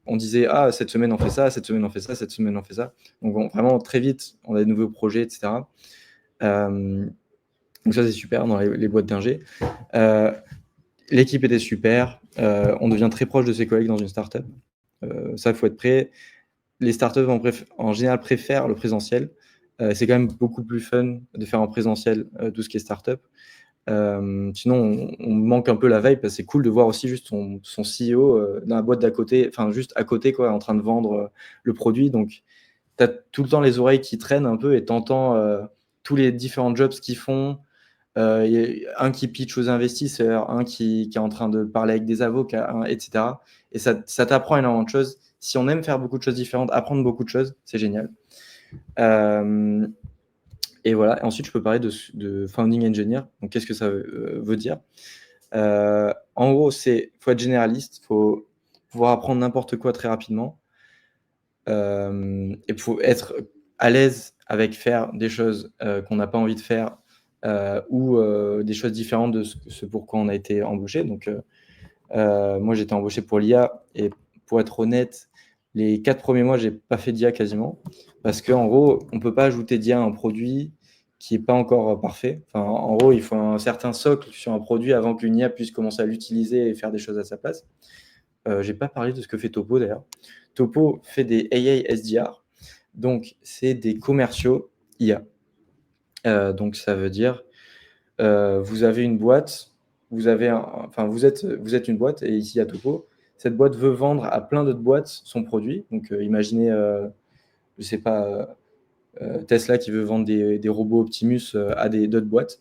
On disait cette semaine on fait ça, cette semaine on fait ça, cette semaine on fait ça. Donc vraiment très vite, on a des nouveaux projets, etc. Donc ça c'est super dans les boîtes d'ingé. L'équipe était super. On devient très proche de ses collègues dans une startup. Ça, il faut être prêt. Les startups en général préfèrent le présentiel. C'est quand même beaucoup plus fun de faire en présentiel tout ce qui est startup. Sinon, on manque un peu la vibe, parce que c'est cool de voir aussi juste son CEO dans la boîte d'à côté, enfin juste à côté, quoi, en train de vendre le produit. Donc, tu as tout le temps les oreilles qui traînent un peu et tu entends tous les différents jobs qu'ils font. Il y a un qui pitch aux investisseurs, un qui est en train de parler avec des avocats, etc. Et ça t'apprend énormément de choses. Si on aime faire beaucoup de choses différentes, apprendre beaucoup de choses, c'est génial. Et voilà. Et ensuite, je peux parler de founding engineer. Donc, qu'est-ce que ça veut dire? En gros, faut être généraliste, faut pouvoir apprendre n'importe quoi très rapidement. Et faut être à l'aise avec faire des choses qu'on n'a pas envie de faire, ou des choses différentes de ce pour quoi on a été embauché. Donc, moi, j'ai été embauché pour l'IA, et pour être honnête, les 4 premiers mois, j'ai pas fait d'IA quasiment, parce qu'en gros, on peut pas ajouter d'IA à un produit qui est pas encore parfait. Enfin, en gros, il faut un certain socle sur un produit avant qu'une IA puisse commencer à l'utiliser et faire des choses à sa place. J'ai pas parlé de ce que fait Topo d'ailleurs. Topo fait des AI SDR, donc c'est des commerciaux IA. Donc ça veut dire, vous avez une boîte, vous êtes une boîte, et ici à Topo, cette boîte veut vendre à plein d'autres boîtes son produit. Donc imaginez, je sais pas, Tesla qui veut vendre des robots Optimus à d'autres boîtes.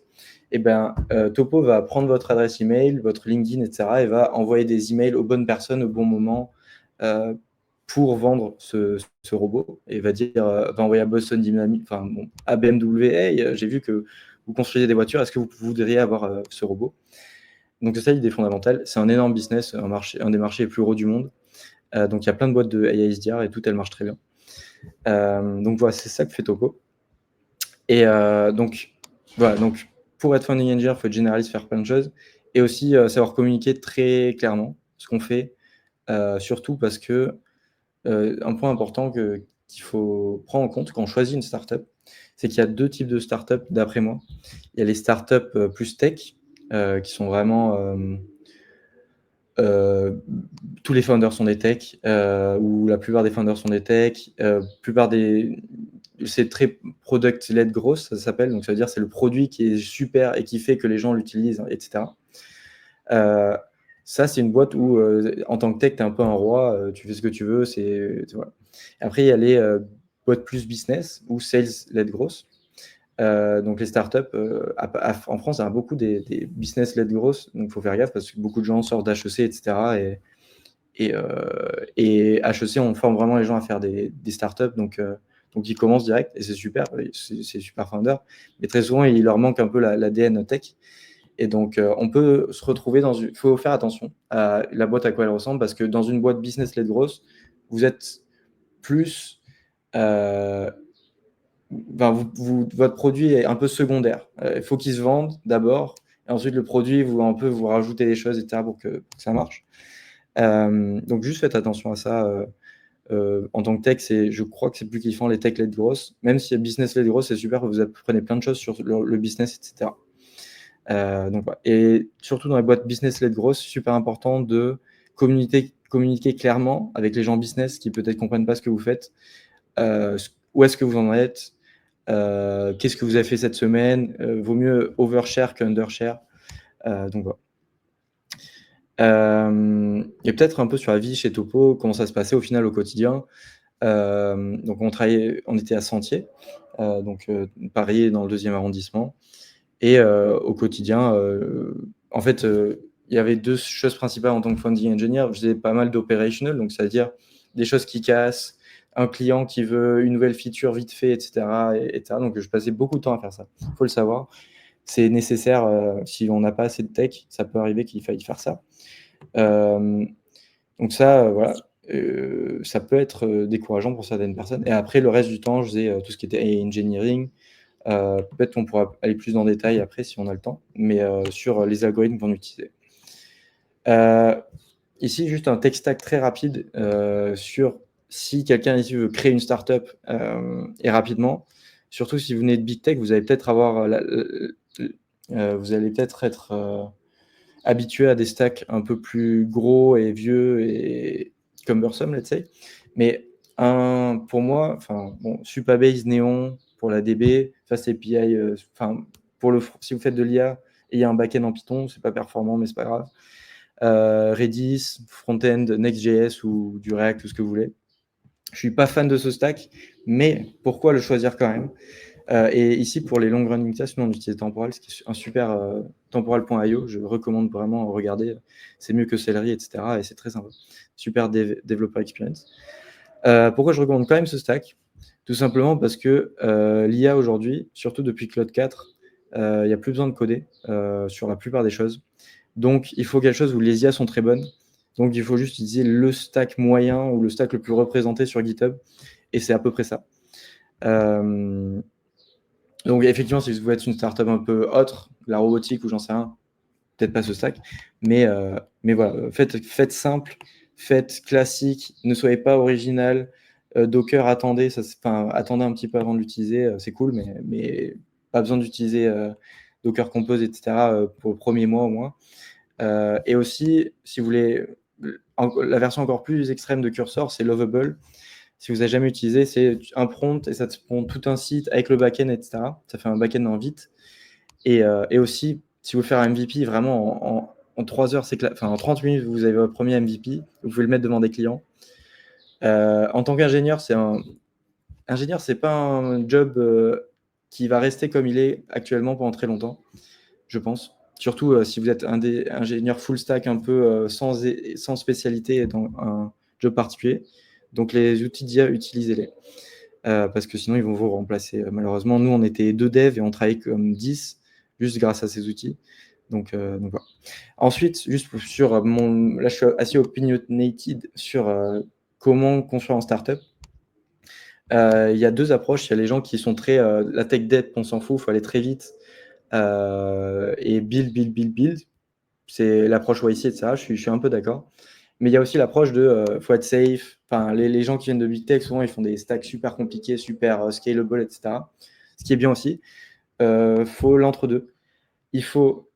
Et ben Topo va prendre votre adresse email, votre LinkedIn, etc., et va envoyer des emails aux bonnes personnes au bon moment pour vendre ce robot, et va envoyer à Boston Dynamics, enfin bon, à BMW, hey, j'ai vu que vous construisez des voitures, est-ce que vous voudriez avoir ce robot? Donc c'est ça l'idée fondamentale. C'est un énorme business, un des marchés les plus gros du monde. Donc il y a plein de boîtes de AI SDR et tout, elles marchent très bien. Donc voilà, c'est ça que fait Topo. Et donc voilà, donc pour être founding engineer, il faut être généraliste, faire plein de choses, et aussi savoir communiquer très clairement ce qu'on fait, surtout parce que un point important qu'il faut prendre en compte quand on choisit une startup, c'est qu'il y a 2 types de startups d'après moi. Il y a les startups plus tech, qui sont vraiment tous les founders sont des techs, ou la plupart des founders sont des techs. C'est très product-led growth, ça s'appelle. Donc ça veut dire c'est le produit qui est super et qui fait que les gens l'utilisent, etc. Ça, c'est une boîte où, en tant que tech, tu es un peu un roi, tu fais ce que tu veux, tu vois? Après, il y a les boîtes plus business ou sales-led growth. Donc les startups, en France, il y a beaucoup des business-led growth, donc il faut faire gaffe parce que beaucoup de gens sortent d'HEC, etc. Et HEC, on forme vraiment les gens à faire des startups, donc ils commencent direct et c'est super, c'est super founder. Mais très souvent, il leur manque un peu l'ADN tech. Et donc, on peut se retrouver il faut faire attention à la boîte à quoi elle ressemble, parce que dans une boîte business-led growth, vous êtes plus, votre produit est un peu secondaire. Il faut qu'il se vende d'abord, et ensuite le produit, vous rajoutez des choses, etc., pour que ça marche. Donc juste faites attention à ça. En tant que tech, je crois que c'est plus kiffant les tech-led growth. Même si business-led growth, c'est super, vous apprenez plein de choses sur le business, etc. Donc voilà. Et surtout dans les boîtes business-led growth, c'est super important de communiquer clairement avec les gens business qui peut-être comprennent pas ce que vous faites, où est-ce que vous en êtes, qu'est-ce que vous avez fait cette semaine, vaut mieux overshare qu'undershare. Donc voilà. Et peut-être un peu sur la vie chez Topo, comment ça se passait au final au quotidien. Donc on était à Sentier, donc Paris dans le 2e arrondissement. Et au quotidien, en fait, il y avait 2 choses principales en tant que founding engineer. Je faisais pas mal d'operational, donc c'est-à-dire des choses qui cassent, un client qui veut une nouvelle feature vite fait, etc., etc. Donc je passais beaucoup de temps à faire ça. Il faut le savoir. C'est nécessaire, si on n'a pas assez de tech, ça peut arriver qu'il faille faire ça. Donc ça, voilà, ça peut être décourageant pour certaines personnes. Et après, le reste du temps, je faisais tout ce qui était engineering. Peut-être qu'on pourra aller plus dans le détail après si on a le temps, mais sur les algorithmes qu'on utilisait. Ici, juste un tech stack très rapide sur si quelqu'un ici veut créer une startup et rapidement. Surtout si vous venez de Big Tech, vous allez peut-être vous allez peut-être être habitué à des stacks un peu plus gros et vieux et cumbersome, let's say. Mais pour moi, Supabase, Neon pour la DB, FastAPI, si vous faites de l'IA et il y a un backend en Python, c'est pas performant, mais c'est pas grave. Redis, Frontend, Next.js ou du React, tout ce que vous voulez. Je suis pas fan de ce stack, mais pourquoi le choisir quand même? Et ici, pour les long running tests, nous on utilise Temporal, ce qui est un super temporal.io. Je recommande vraiment regarder. C'est mieux que Celery, etc. Et c'est très sympa. Super developer experience. Pourquoi je recommande quand même ce stack? Tout simplement parce que l'IA aujourd'hui, surtout depuis Claude 4, il n'y a plus besoin de coder sur la plupart des choses. Donc, il faut quelque chose où les IA sont très bonnes. Donc, il faut juste utiliser le stack moyen ou le stack le plus représenté sur GitHub. Et c'est à peu près ça. Donc, effectivement, si vous êtes une startup un peu autre, la robotique ou j'en sais rien, peut-être pas ce stack. Mais voilà, faites simple, faites classique, ne soyez pas original. Docker, attendez un petit peu avant de l'utiliser, c'est cool, mais pas besoin d'utiliser Docker Compose, etc. Pour le premier mois au moins. Et aussi, si vous voulez, la version encore plus extrême de Cursor, c'est Lovable. Si vous n'avez jamais utilisé, c'est un prompt et ça te prend tout un site avec le backend, etc. Ça fait un backend en vite. Et aussi, si vous voulez faire un MVP, vraiment en 3 heures, en 30 minutes, vous avez votre premier MVP. Vous pouvez le mettre devant des clients. En tant qu'ingénieur, ingénieur, c'est pas un job qui va rester comme il est actuellement pendant très longtemps, je pense. Surtout si vous êtes ingénieur full stack un peu sans spécialité dans un job particulier. Donc les outils d'IA, utilisez-les. Parce que sinon, ils vont vous remplacer. Malheureusement, nous, on était 2 devs et on travaillait comme 10 juste grâce à ces outils. Donc voilà. Ensuite, juste sur là, je suis assez opinionated sur comment construire en startup. Il y a 2 approches. Il y a les gens qui sont très la tech debt, on s'en fout, il faut aller très vite et build. C'est l'approche YC, etc. Je suis un peu d'accord. Mais il y a aussi l'approche de faut être safe. Enfin, les gens qui viennent de Big Tech, souvent, ils font des stacks super compliqués, super scalable, etc. Ce qui est bien aussi. Faut l'entre-deux. Il faut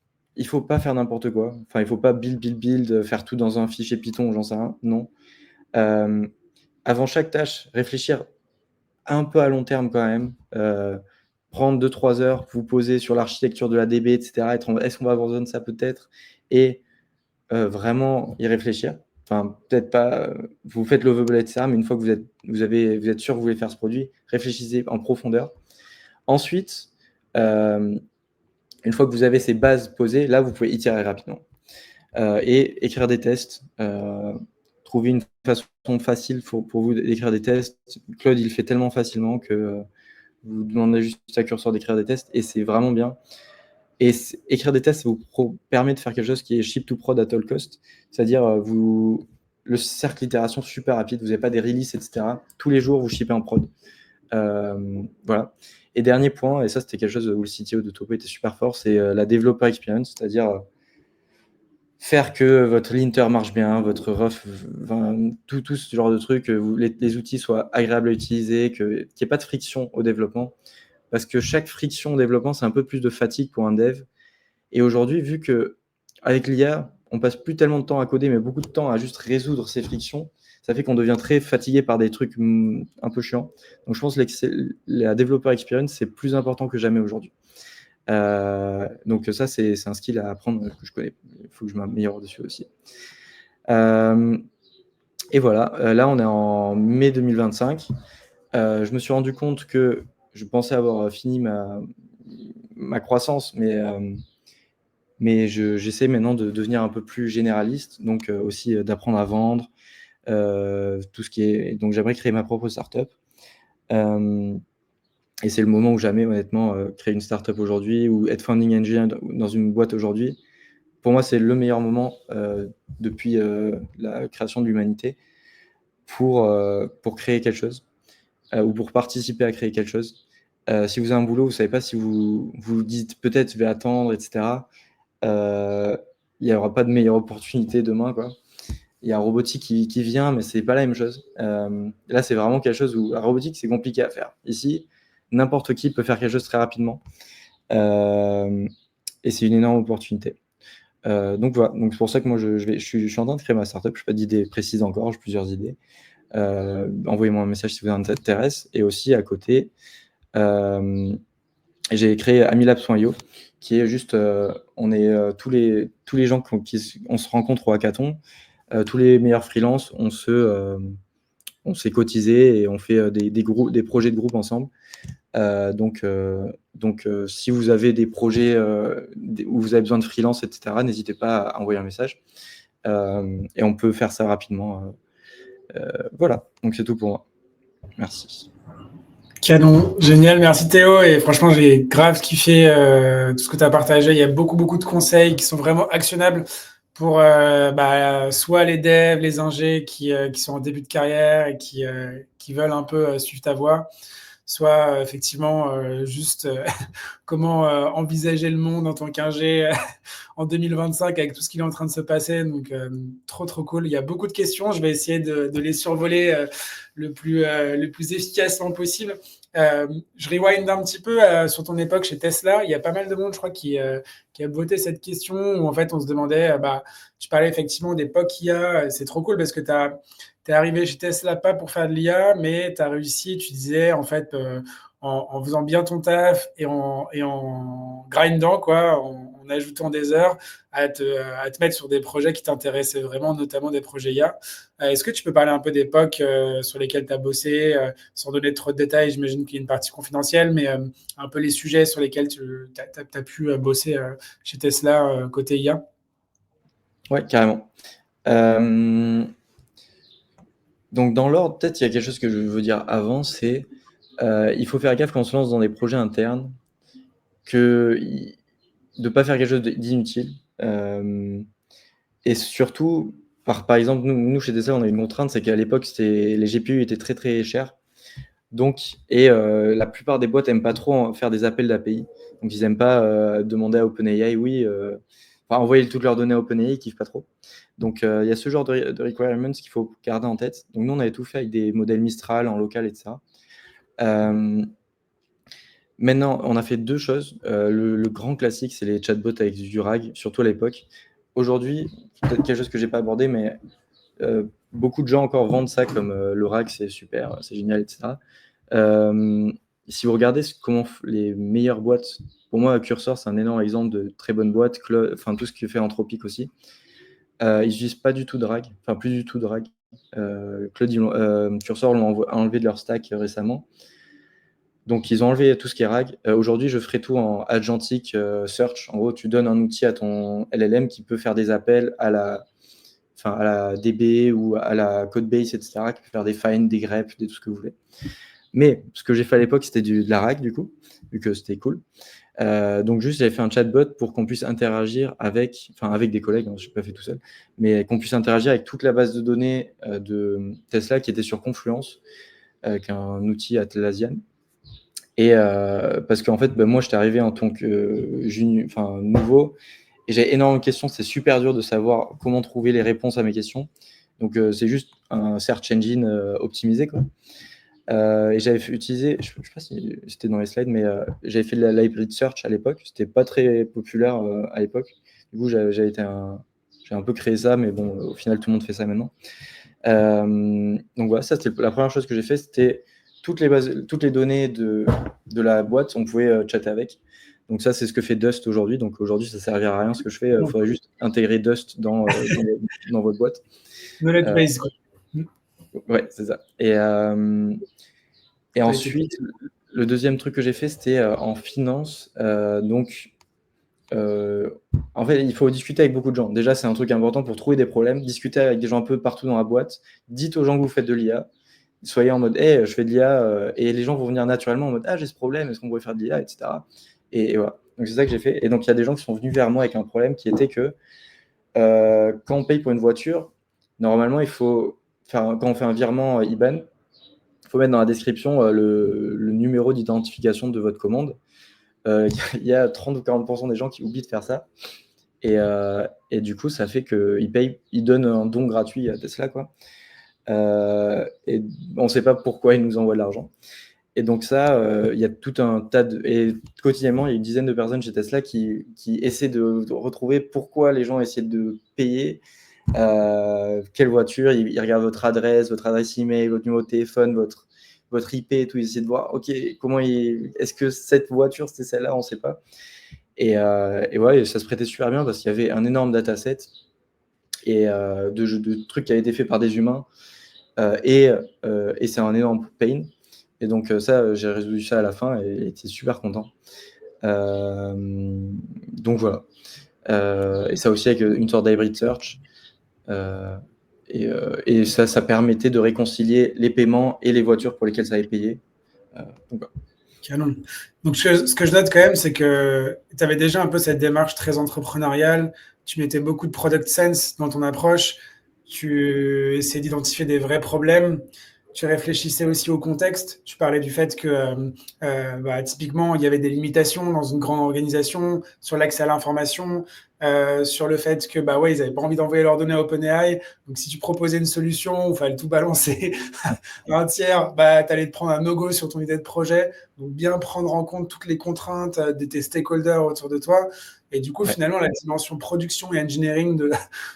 pas faire n'importe quoi. Enfin, il faut pas build, faire tout dans un fichier Python, j'en sais rien. Non. Avant chaque tâche, réfléchir un peu à long terme quand même. Prendre 2-3 heures, vous poser sur l'architecture de la DB, etc. Est-ce qu'on va avoir besoin de ça peut-être? Et vraiment y réfléchir. Enfin, peut-être pas, vous faites l'ovable etc., mais une fois que vous êtes sûr que vous voulez faire ce produit, réfléchissez en profondeur. Ensuite, une fois que vous avez ces bases posées, là, vous pouvez itérer rapidement. Et écrire des tests, trouver une façon facile pour vous d'écrire des tests. Claude, il le fait tellement facilement que vous demandez juste à Cursor d'écrire des tests, et c'est vraiment bien. Et écrire des tests, ça vous permet de faire quelque chose qui est ship to prod at all cost, c'est-à-dire le cercle d'itération super rapide, vous n'avez pas des releases, etc. Tous les jours, vous shippez en prod. Voilà. Et dernier point, et ça c'était quelque chose où le CTO de Topo était super fort, c'est la developer experience, c'est-à-dire faire que votre linter marche bien, votre ref, tout ce genre de trucs, les outils soient agréables à utiliser, qu'il n'y ait pas de friction au développement. Parce que chaque friction au développement, c'est un peu plus de fatigue pour un dev. Et aujourd'hui, vu qu'avec l'IA, on passe plus tellement de temps à coder, mais beaucoup de temps à juste résoudre ces frictions, ça fait qu'on devient très fatigué par des trucs un peu chiants. Donc je pense que la developer experience, c'est plus important que jamais aujourd'hui. Donc ça, c'est un skill à apprendre que je connais. Il faut que je m'améliore dessus aussi. Et voilà, là, on est en mai 2025. Je me suis rendu compte que je pensais avoir fini ma croissance, mais j'essaie maintenant de devenir un peu plus généraliste, donc aussi d'apprendre à vendre, tout ce qui est... Donc j'aimerais créer ma propre startup. Et c'est le moment ou jamais, honnêtement, créer une startup aujourd'hui ou être founding engineer dans une boîte aujourd'hui. Pour moi, c'est le meilleur moment depuis la création de l'humanité pour créer quelque chose ou pour participer à créer quelque chose. Si vous avez un boulot, vous ne savez pas si vous dites peut-être je vais attendre, etc. Il n'y aura pas de meilleure opportunité demain, quoi. Il y a un robotique qui vient, mais c'est pas la même chose. Là, c'est vraiment quelque chose où la robotique, c'est compliqué à faire. Ici, n'importe qui peut faire quelque chose très rapidement. Et c'est une énorme opportunité. Donc voilà, donc c'est pour ça que moi, je suis en train de créer ma startup. Je n'ai pas d'idée précise encore, j'ai plusieurs idées. Envoyez-moi un message si vous intéresse. Et aussi, à côté, j'ai créé amilabs.io, qui est juste, on est tous les gens on se rencontre au hackathon, tous les meilleurs freelances, on s'est cotisé et on fait des projets de groupe ensemble. Donc, si vous avez des projets où vous avez besoin de freelance, etc., n'hésitez pas à envoyer un message. Et on peut faire ça rapidement. Voilà, donc c'est tout pour moi. Merci. Canon, génial, merci Théo. Et franchement, j'ai grave kiffé tout ce que tu as partagé. Il y a beaucoup, beaucoup de conseils qui sont vraiment actionnables pour soit les devs, les ingés qui sont en début de carrière et qui veulent un peu suivre ta voie, soit effectivement juste comment envisager le monde en tant qu'ingé en 2025 avec tout ce qui est en train de se passer. Donc, trop, trop cool. Il y a beaucoup de questions. Je vais essayer de les survoler le plus efficacement possible. Je rewind un petit peu sur ton époque chez Tesla. Il y a pas mal de monde, je crois, qui a voté cette question où en fait on se demandait, tu parlais effectivement d'époque IA. C'est trop cool parce que tu es arrivé chez Tesla pas pour faire de l'IA, mais tu as réussi, tu disais, en fait, en faisant bien ton taf et en grindant, quoi, en ajoutant des heures, à te mettre sur des projets qui t'intéressaient vraiment, notamment des projets IA. Est-ce que tu peux parler un peu d'époques sur lesquelles tu as bossé, sans donner trop de détails, j'imagine qu'il y a une partie confidentielle, mais un peu les sujets sur lesquels tu as pu bosser chez Tesla côté IA? Ouais, carrément. Donc dans l'ordre, peut-être il y a quelque chose que je veux dire avant, c'est il faut faire gaffe quand on se lance dans des projets internes, de ne pas faire quelque chose d'inutile. Et surtout, par exemple, nous chez Tesla, on a une contrainte, c'est qu'à l'époque, les GPU étaient très très chers. Donc, la plupart des boîtes n'aiment pas trop faire des appels d'API. Donc, ils n'aiment pas demander à OpenAI, envoyer toutes leurs données à OpenAI, ils ne kiffent pas trop. Donc, il y a ce genre de requirements qu'il faut garder en tête. Donc, nous, on avait tout fait avec des modèles Mistral en local, etc. Maintenant, on a fait deux choses. Le grand classique, c'est les chatbots avec du RAG, surtout à l'époque. Aujourd'hui, peut-être quelque chose que je n'ai pas abordé, mais beaucoup de gens encore vendent ça comme le RAG, c'est super, c'est génial, etc. Si vous regardez comment les meilleures boîtes, pour moi, Cursor, c'est un énorme exemple de très bonne boîte, tout ce que fait Anthropic aussi. Ils n'utilisent pas du tout Drag, enfin plus du tout Drag. Claude, Cursor l'ont enlevé de leur stack récemment. Donc, ils ont enlevé tout ce qui est RAG. Aujourd'hui, je ferai tout en agentic search. En gros, tu donnes un outil à ton LLM qui peut faire des appels à la DB ou à la Codebase, etc., qui peut faire des find, des grep, tout ce que vous voulez. Mais ce que j'ai fait à l'époque, c'était de la RAG, du coup, vu que c'était cool. Donc, juste, j'avais fait un chatbot pour qu'on puisse interagir avec des collègues, hein, je n'ai pas fait tout seul, mais qu'on puisse interagir avec toute la base de données de Tesla qui était sur Confluence, avec un outil Atlassian. Et parce qu'en fait, moi, j'étais arrivé en tant que nouveau, et j'avais énormément de questions. C'est super dur de savoir comment trouver les réponses à mes questions. Donc, c'est juste un search engine optimisé, quoi. Et j'avais utilisé, je ne sais pas si c'était dans les slides, mais j'avais fait de la library search à l'époque. C'était pas très populaire à l'époque. Du coup, j'ai un peu créé ça, mais bon, au final, tout le monde fait ça maintenant. Donc voilà, ça, c'était la première chose que j'ai fait, c'était toutes les données de la boîte, on pouvait chatter avec. Donc ça, c'est ce que fait Dust aujourd'hui. Donc aujourd'hui, ça ne servira à rien ce que je fais. Il faudrait juste intégrer Dust dans votre boîte. Knowledge base, quoi. Ouais, c'est ça. Et ensuite, le deuxième truc que j'ai fait, c'était en finance. En fait, il faut discuter avec beaucoup de gens. Déjà, c'est un truc important pour trouver des problèmes. Discuter avec des gens un peu partout dans la boîte. Dites aux gens que vous faites de l'IA. Soyez en mode, hey, je fais de l'IA. Et les gens vont venir naturellement en mode, ah, j'ai ce problème, est-ce qu'on pourrait faire de l'IA, etc. Et voilà. Donc, c'est ça que j'ai fait. Et donc, il y a des gens qui sont venus vers moi avec un problème qui était que quand on paye pour une voiture, normalement, quand on fait un virement IBAN, il faut mettre dans la description le numéro d'identification de votre commande. Il y a 30 ou 40% des gens qui oublient de faire ça. Et du coup, ça fait qu'ils donnent un don gratuit à Tesla, quoi. Et on ne sait pas pourquoi ils nous envoient de l'argent. Et donc ça, il y a tout un tas et quotidiennement, il y a une dizaine de personnes chez Tesla qui essaient de retrouver pourquoi les gens essaient de payer, quelle voiture, ils regardent votre adresse email, votre numéro de téléphone, votre IP et tout, ils essaient de voir, ok, est-ce que cette voiture c'était celle-là, on ne sait pas. Et ouais, ça se prêtait super bien parce qu'il y avait un énorme dataset et de trucs qui avaient été faits par des humains et c'est un énorme pain. Et donc ça, j'ai résolu ça à la fin et j'étais super content. Donc voilà. Et ça aussi avec une sorte d'hybrid search. Et ça permettait de réconcilier les paiements et les voitures pour lesquelles ça avait payé. Donc, voilà. Canon. Donc, ce que je note quand même, c'est que tu avais déjà un peu cette démarche très entrepreneuriale. Tu mettais beaucoup de product sense dans ton approche. Tu essayais d'identifier des vrais problèmes. Tu réfléchissais aussi au contexte. Tu parlais du fait que, typiquement, il y avait des limitations dans une grande organisation sur l'accès à l'information, sur le fait que, ils n'avaient pas envie d'envoyer leurs données à OpenAI. Donc, si tu proposais une solution où il fallait tout balancer à un tiers, tu allais te prendre un no-go sur ton idée de projet. Donc, bien prendre en compte toutes les contraintes de tes stakeholders autour de toi. Et du coup, finalement, la dimension production et engineering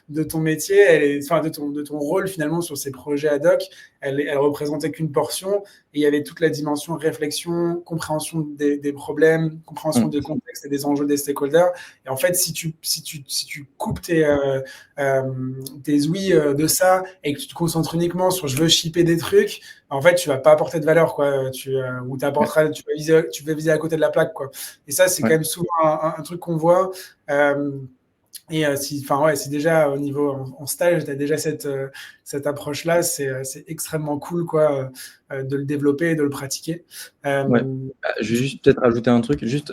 de ton métier, de ton rôle finalement sur ces projets ad hoc, elle représentait qu'une portion. Et il y avait toute la dimension réflexion, compréhension des problèmes, compréhension des contextes et des enjeux des stakeholders. Et en fait, si tu coupes tes ouïes de ça et que tu te concentres uniquement sur je veux shipper des trucs, en fait, tu vas pas apporter de valeur, quoi. Tu vas viser à côté de la plaque, quoi. Et ça, c'est quand même souvent un truc qu'on voit. Si déjà au niveau en stage, tu as déjà cette approche-là, c'est extrêmement cool, quoi, de le développer et de le pratiquer. Je vais juste peut-être ajouter un truc. Juste,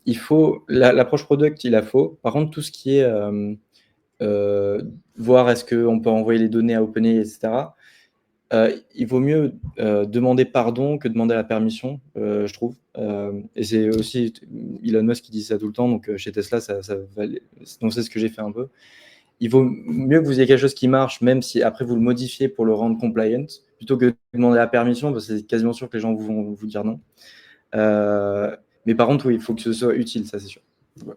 il faut l'approche product, il la faut. Par contre, tout ce qui est voir est-ce qu'on peut envoyer les données à OpenAI, etc. Il vaut mieux demander pardon que demander la permission, je trouve. Et c'est aussi Elon Musk qui dit ça tout le temps, donc chez Tesla, donc c'est ce que j'ai fait un peu. Il vaut mieux que vous ayez quelque chose qui marche, même si après vous le modifiez pour le rendre compliant, plutôt que de demander la permission, parce que c'est quasiment sûr que les gens vont vous dire non. Mais par contre, oui, il faut que ce soit utile, ça c'est sûr. Ouais.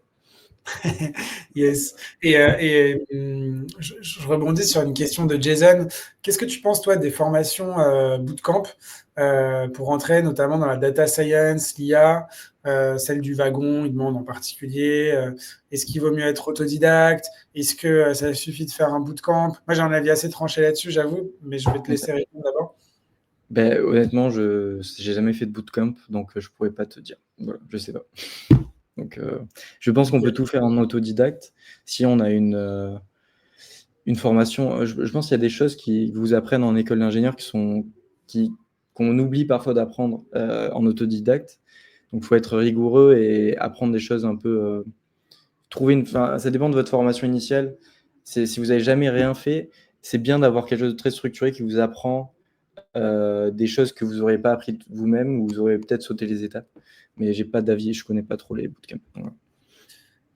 Yes. Je rebondis sur une question de Jason. Qu'est-ce que tu penses, toi, des formations bootcamp pour entrer notamment dans la data science, l'IA, celle du wagon, il demande en particulier. Est-ce qu'il vaut mieux être autodidacte? Est-ce que ça suffit de faire un bootcamp? Moi, j'ai un avis assez tranché là-dessus, j'avoue, mais je vais te laisser répondre d'abord. Ben, honnêtement, j'ai jamais fait de bootcamp, donc je pourrais pas te dire. Voilà, je sais pas. Donc, je pense qu'on peut tout faire en autodidacte si on a une formation. Je pense qu'il y a des choses qui vous apprennent en école d'ingénieur qu'on oublie parfois d'apprendre en autodidacte. Donc, il faut être rigoureux et apprendre des choses un peu. Ça dépend de votre formation initiale. Si vous avez jamais rien fait, c'est bien d'avoir quelque chose de très structuré qui vous apprend des choses que vous n'aurez pas appris vous-même, ou vous aurez peut-être sauté les étapes. Mais j'ai pas d'avis, je connais pas trop les bootcamps. Voilà.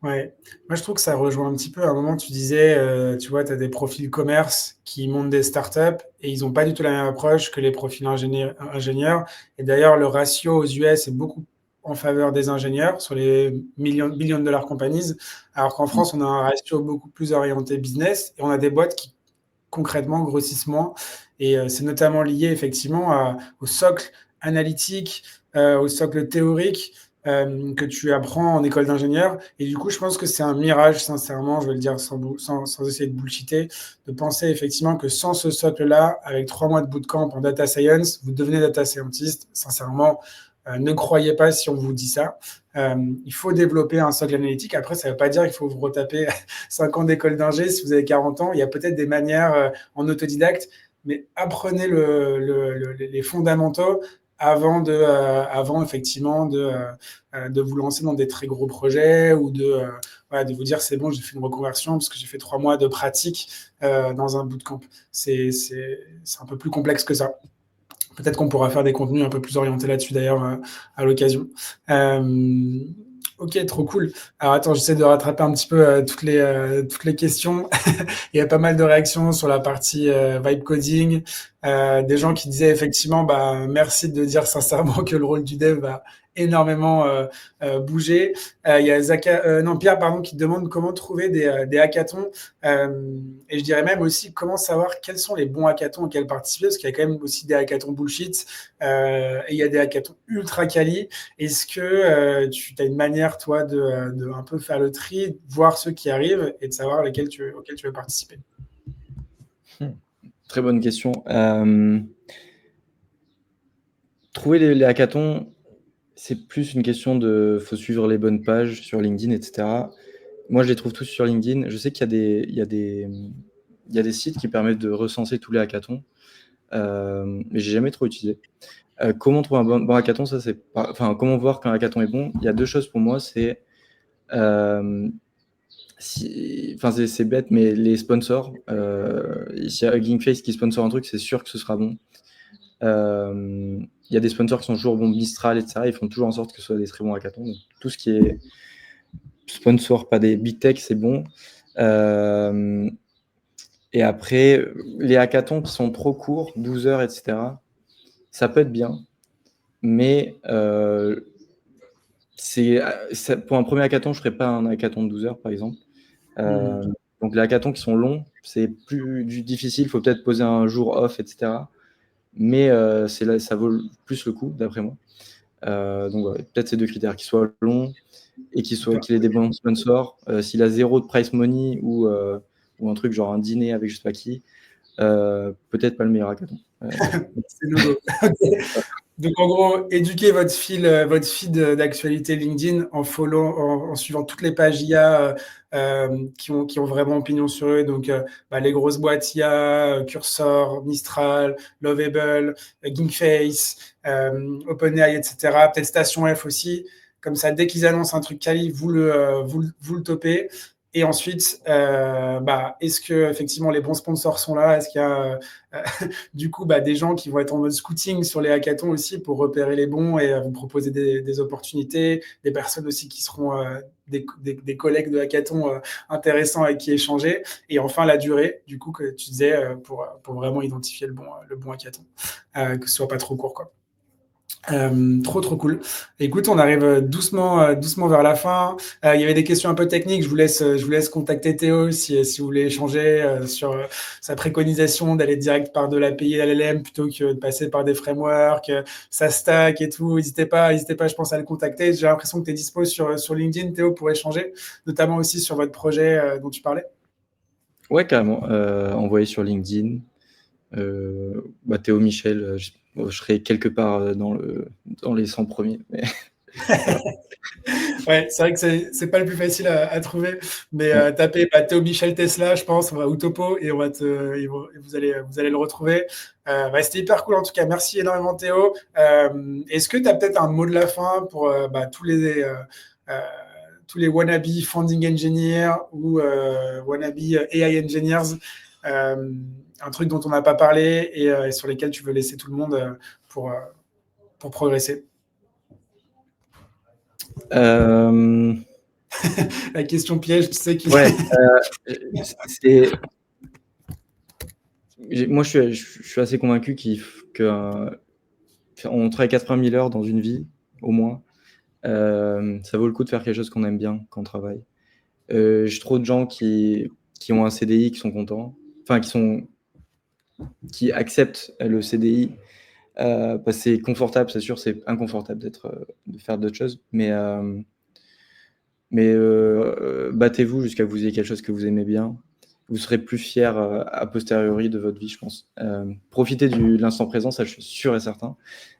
Ouais, moi je trouve que ça rejoint un petit peu. À un moment, tu disais, tu vois, tu as des profils commerce qui montent des startups et ils n'ont pas du tout la même approche que les profils ingénieurs. Et d'ailleurs, le ratio aux US est beaucoup en faveur des ingénieurs sur les billion de dollars companies, alors qu'en France, on a un ratio beaucoup plus orienté business et on a des boîtes qui concrètement grossissent moins. Et c'est notamment lié effectivement au socle analytique, au socle théorique que tu apprends en école d'ingénieur. Et du coup, je pense que c'est un mirage, sincèrement, je vais le dire sans essayer de bullshiter, de penser effectivement que sans ce socle-là, avec 3 mois de bootcamp en data science, vous devenez data scientist. Sincèrement, ne croyez pas si on vous dit ça. Il faut développer un socle analytique. Après, ça ne veut pas dire qu'il faut vous retaper 5 ans d'école d'ingé si vous avez 40 ans. Il y a peut-être des manières en autodidacte, mais apprenez les fondamentaux avant effectivement de vous lancer dans des très gros projets ou voilà, de vous dire c'est bon, j'ai fait une reconversion parce que j'ai fait 3 mois de pratique dans un bootcamp. C'est un peu plus complexe que ça. Peut-être qu'on pourra faire des contenus un peu plus orientés là-dessus d'ailleurs à l'occasion. Euh, ok, trop cool. Alors attends, j'essaie de rattraper un petit peu toutes les questions. Il y a pas mal de réactions sur la partie vibe coding. Des gens qui disaient effectivement, bah, merci de dire sincèrement que le rôle du dev va énormément bouger. Il y a non, Pierre pardon, qui demande comment trouver des hackathons. Et je dirais même aussi comment savoir quels sont les bons hackathons auxquels participer, parce qu'il y a quand même aussi des hackathons bullshit et il y a des hackathons ultra quali. Est-ce que tu as une manière, toi, de un peu faire le tri, voir ceux qui arrivent et de savoir auxquels tu veux participer? Très bonne question. Trouver les hackathons, c'est plus une question faut suivre les bonnes pages sur LinkedIn, etc. Moi, je les trouve tous sur LinkedIn. Je sais qu'il y a des sites qui permettent de recenser tous les hackathons, mais j'ai jamais trop utilisé. Comment trouver un bon hackathon, comment voir qu'un hackathon est bon? Il y a 2 choses pour moi, c'est c'est bête, mais les sponsors, s'il y a Ginkface qui sponsor un truc, c'est sûr que ce sera bon. Il y a des sponsors qui sont toujours bons, Mistral, etc. Ils font toujours en sorte que ce soit des très bons hackathons. Donc, tout ce qui est sponsor, pas des big tech, c'est bon. Et après, les hackathons qui sont trop courts, 12 heures, etc., ça peut être bien. Mais pour un premier hackathon, je ne ferais pas un hackathon de 12 heures, par exemple. Donc, les hackathons qui sont longs, c'est plus difficile. Il faut peut-être poser un jour off, etc. Mais ça vaut plus le coup, d'après moi. Donc, voilà, peut-être ces 2 critères, qu'il soit long et qu'il ait des bons sponsors. S'il a 0 de price money ou un truc genre un dîner avec je sais pas qui, peut-être pas le meilleur hackathon. C'est nouveau. Donc, en gros, éduquez votre feed d'actualité LinkedIn en suivant toutes les pages IA qui ont vraiment opinion sur eux. Donc, les grosses boîtes IA, Cursor, Mistral, Lovable, Ginkface, OpenAI, etc. Peut-être Station F aussi. Comme ça, dès qu'ils annoncent un truc quali, vous le topez. Et ensuite, est-ce que effectivement les bons sponsors sont là? Est-ce qu'il y a du coup des gens qui vont être en mode scouting sur les hackathons aussi pour repérer les bons et vous proposer des opportunités, des personnes aussi qui seront des collègues de hackathon intéressants avec qui échanger. Et enfin, la durée, du coup, que tu disais pour vraiment identifier le bon hackathon, que ce soit pas trop court, quoi. Trop cool. Écoute, on arrive doucement vers la fin. Il y avait des questions un peu techniques. Je vous laisse contacter Théo si vous voulez échanger sur sa préconisation d'aller direct par de l'API LLM plutôt que de passer par des frameworks, sa stack et tout. N'hésitez pas, je pense, à le contacter. J'ai l'impression que tu es dispo sur LinkedIn, Théo, pour échanger, notamment aussi sur votre projet dont tu parlais. Ouais, carrément. Envoyé sur LinkedIn. Théo Michel, je serai quelque part dans les 100 premiers. Mais voilà. Ouais, c'est vrai que c'est pas le plus facile à trouver, mais Ouais. tapez Théo Michel Tesla, je pense, ou Topo, et vous allez le retrouver. C'était hyper cool en tout cas. Merci énormément Théo. Est-ce que tu as peut-être un mot de la fin pour euh, tous les wannabe founding engineers ou wannabe AI engineers, euh, un truc dont on n'a pas parlé et sur lesquels tu veux laisser tout le monde pour, euh, pour progresser? Euh, La question piège, tu sais qui. ouais, c'est moi, je suis assez convaincu qu'on travaille 80 000 heures dans une vie, au moins. Ça vaut le coup de faire quelque chose qu'on aime bien quand on travaille. J'ai trop de gens qui ont un CDI, qui sont contents, enfin, qui acceptent le CDI, parce que c'est confortable, c'est sûr, c'est inconfortable de faire d'autres choses. Mais battez-vous jusqu'à ce que vous ayez quelque chose que vous aimez bien. Vous serez plus fier a posteriori de votre vie, je pense. Profitez de l'instant présent, ça je suis sûr et certain.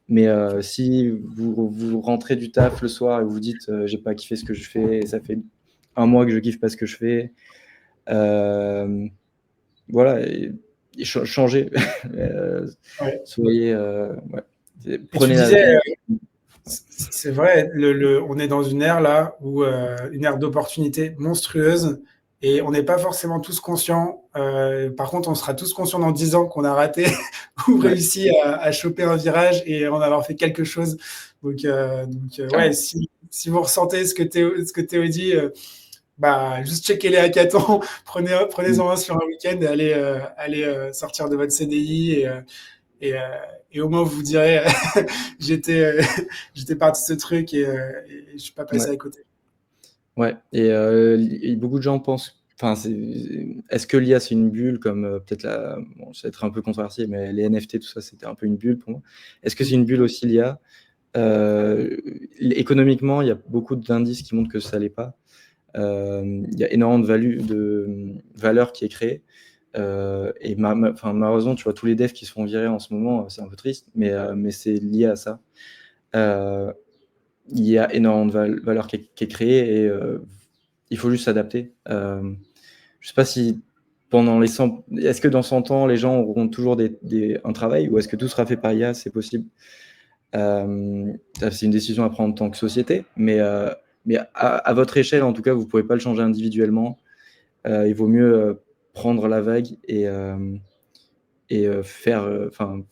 Mais si vous rentrez du taf le soir et vous dites j'ai pas kiffé ce que je fais, et ça fait un mois que je kiffe pas ce que je fais, voilà, et changez. Ouais. Soyez, ouais. Et tu Prenez la disais, vie. c'est vrai, on est dans une ère là où une ère d'opportunités monstrueuse et on n'est pas forcément tous conscients. Par contre, on sera tous conscients dans 10 ans qu'on a raté ou Ouais, réussi à choper un virage et en avoir fait quelque chose. Ouais, carrément. si vous ressentez ce que Théo dit, juste checker les hackathons, prenez-en un sur un week-end et allez sortir de votre CDI et, euh, et au moins vous vous direz j'étais j'étais parti de ce truc et je suis pas passé Ouais. à côté. Ouais, et beaucoup de gens pensent, enfin, est-ce que l'IA c'est une bulle comme peut-être bon, ça va être un peu controversé, mais les NFT, tout ça, c'était un peu une bulle pour moi. Est-ce que c'est une bulle aussi l'IA? Économiquement, il y a beaucoup d'indices qui montrent que ça l'est pas. Il y a énormément de valeur qui est créée. Et enfin, malheureusement, tu vois, tous les devs qui se font virer en ce moment, c'est un peu triste, mais c'est lié à ça. Il y a énormément de valeur qui est créée et il faut juste s'adapter. Je sais pas si est-ce que dans 100 ans, les gens auront toujours un travail ou est-ce que tout sera fait par IA? C'est possible. C'est une décision à prendre en tant que société, mais à votre échelle, en tout cas, vous pouvez pas le changer individuellement. Il vaut mieux prendre la vague et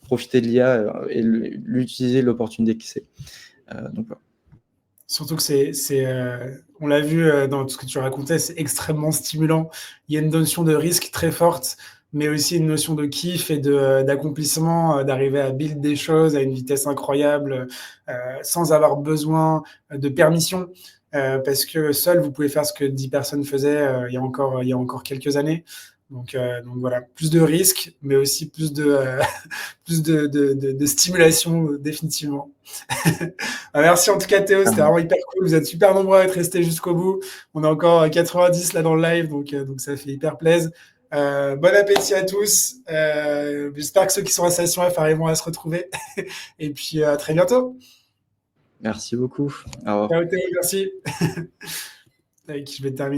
profiter de l'IA et l'utiliser, l'opportunité que c'est. Donc voilà. Surtout que on l'a vu dans tout ce que tu racontais, c'est extrêmement stimulant. Il y a une notion de risque très forte, mais aussi une notion de kiff et d'accomplissement, d'arriver à build des choses à une vitesse incroyable, sans avoir besoin de permission, parce que seul, vous pouvez faire ce que 10 personnes faisaient il y a encore quelques années. Donc voilà, plus de risques, mais aussi plus de stimulation, définitivement. Merci en tout cas Théo, c'était vraiment hyper cool. Vous êtes super nombreux à être restés jusqu'au bout. On est encore 90 là dans le live, donc ça fait hyper plaisir. Bon appétit à tous. J'espère que ceux qui sont à Station F arriveront à se retrouver. Et puis à très bientôt. Merci beaucoup. Au revoir. Ciao Théo, merci. Avec qui je vais terminer.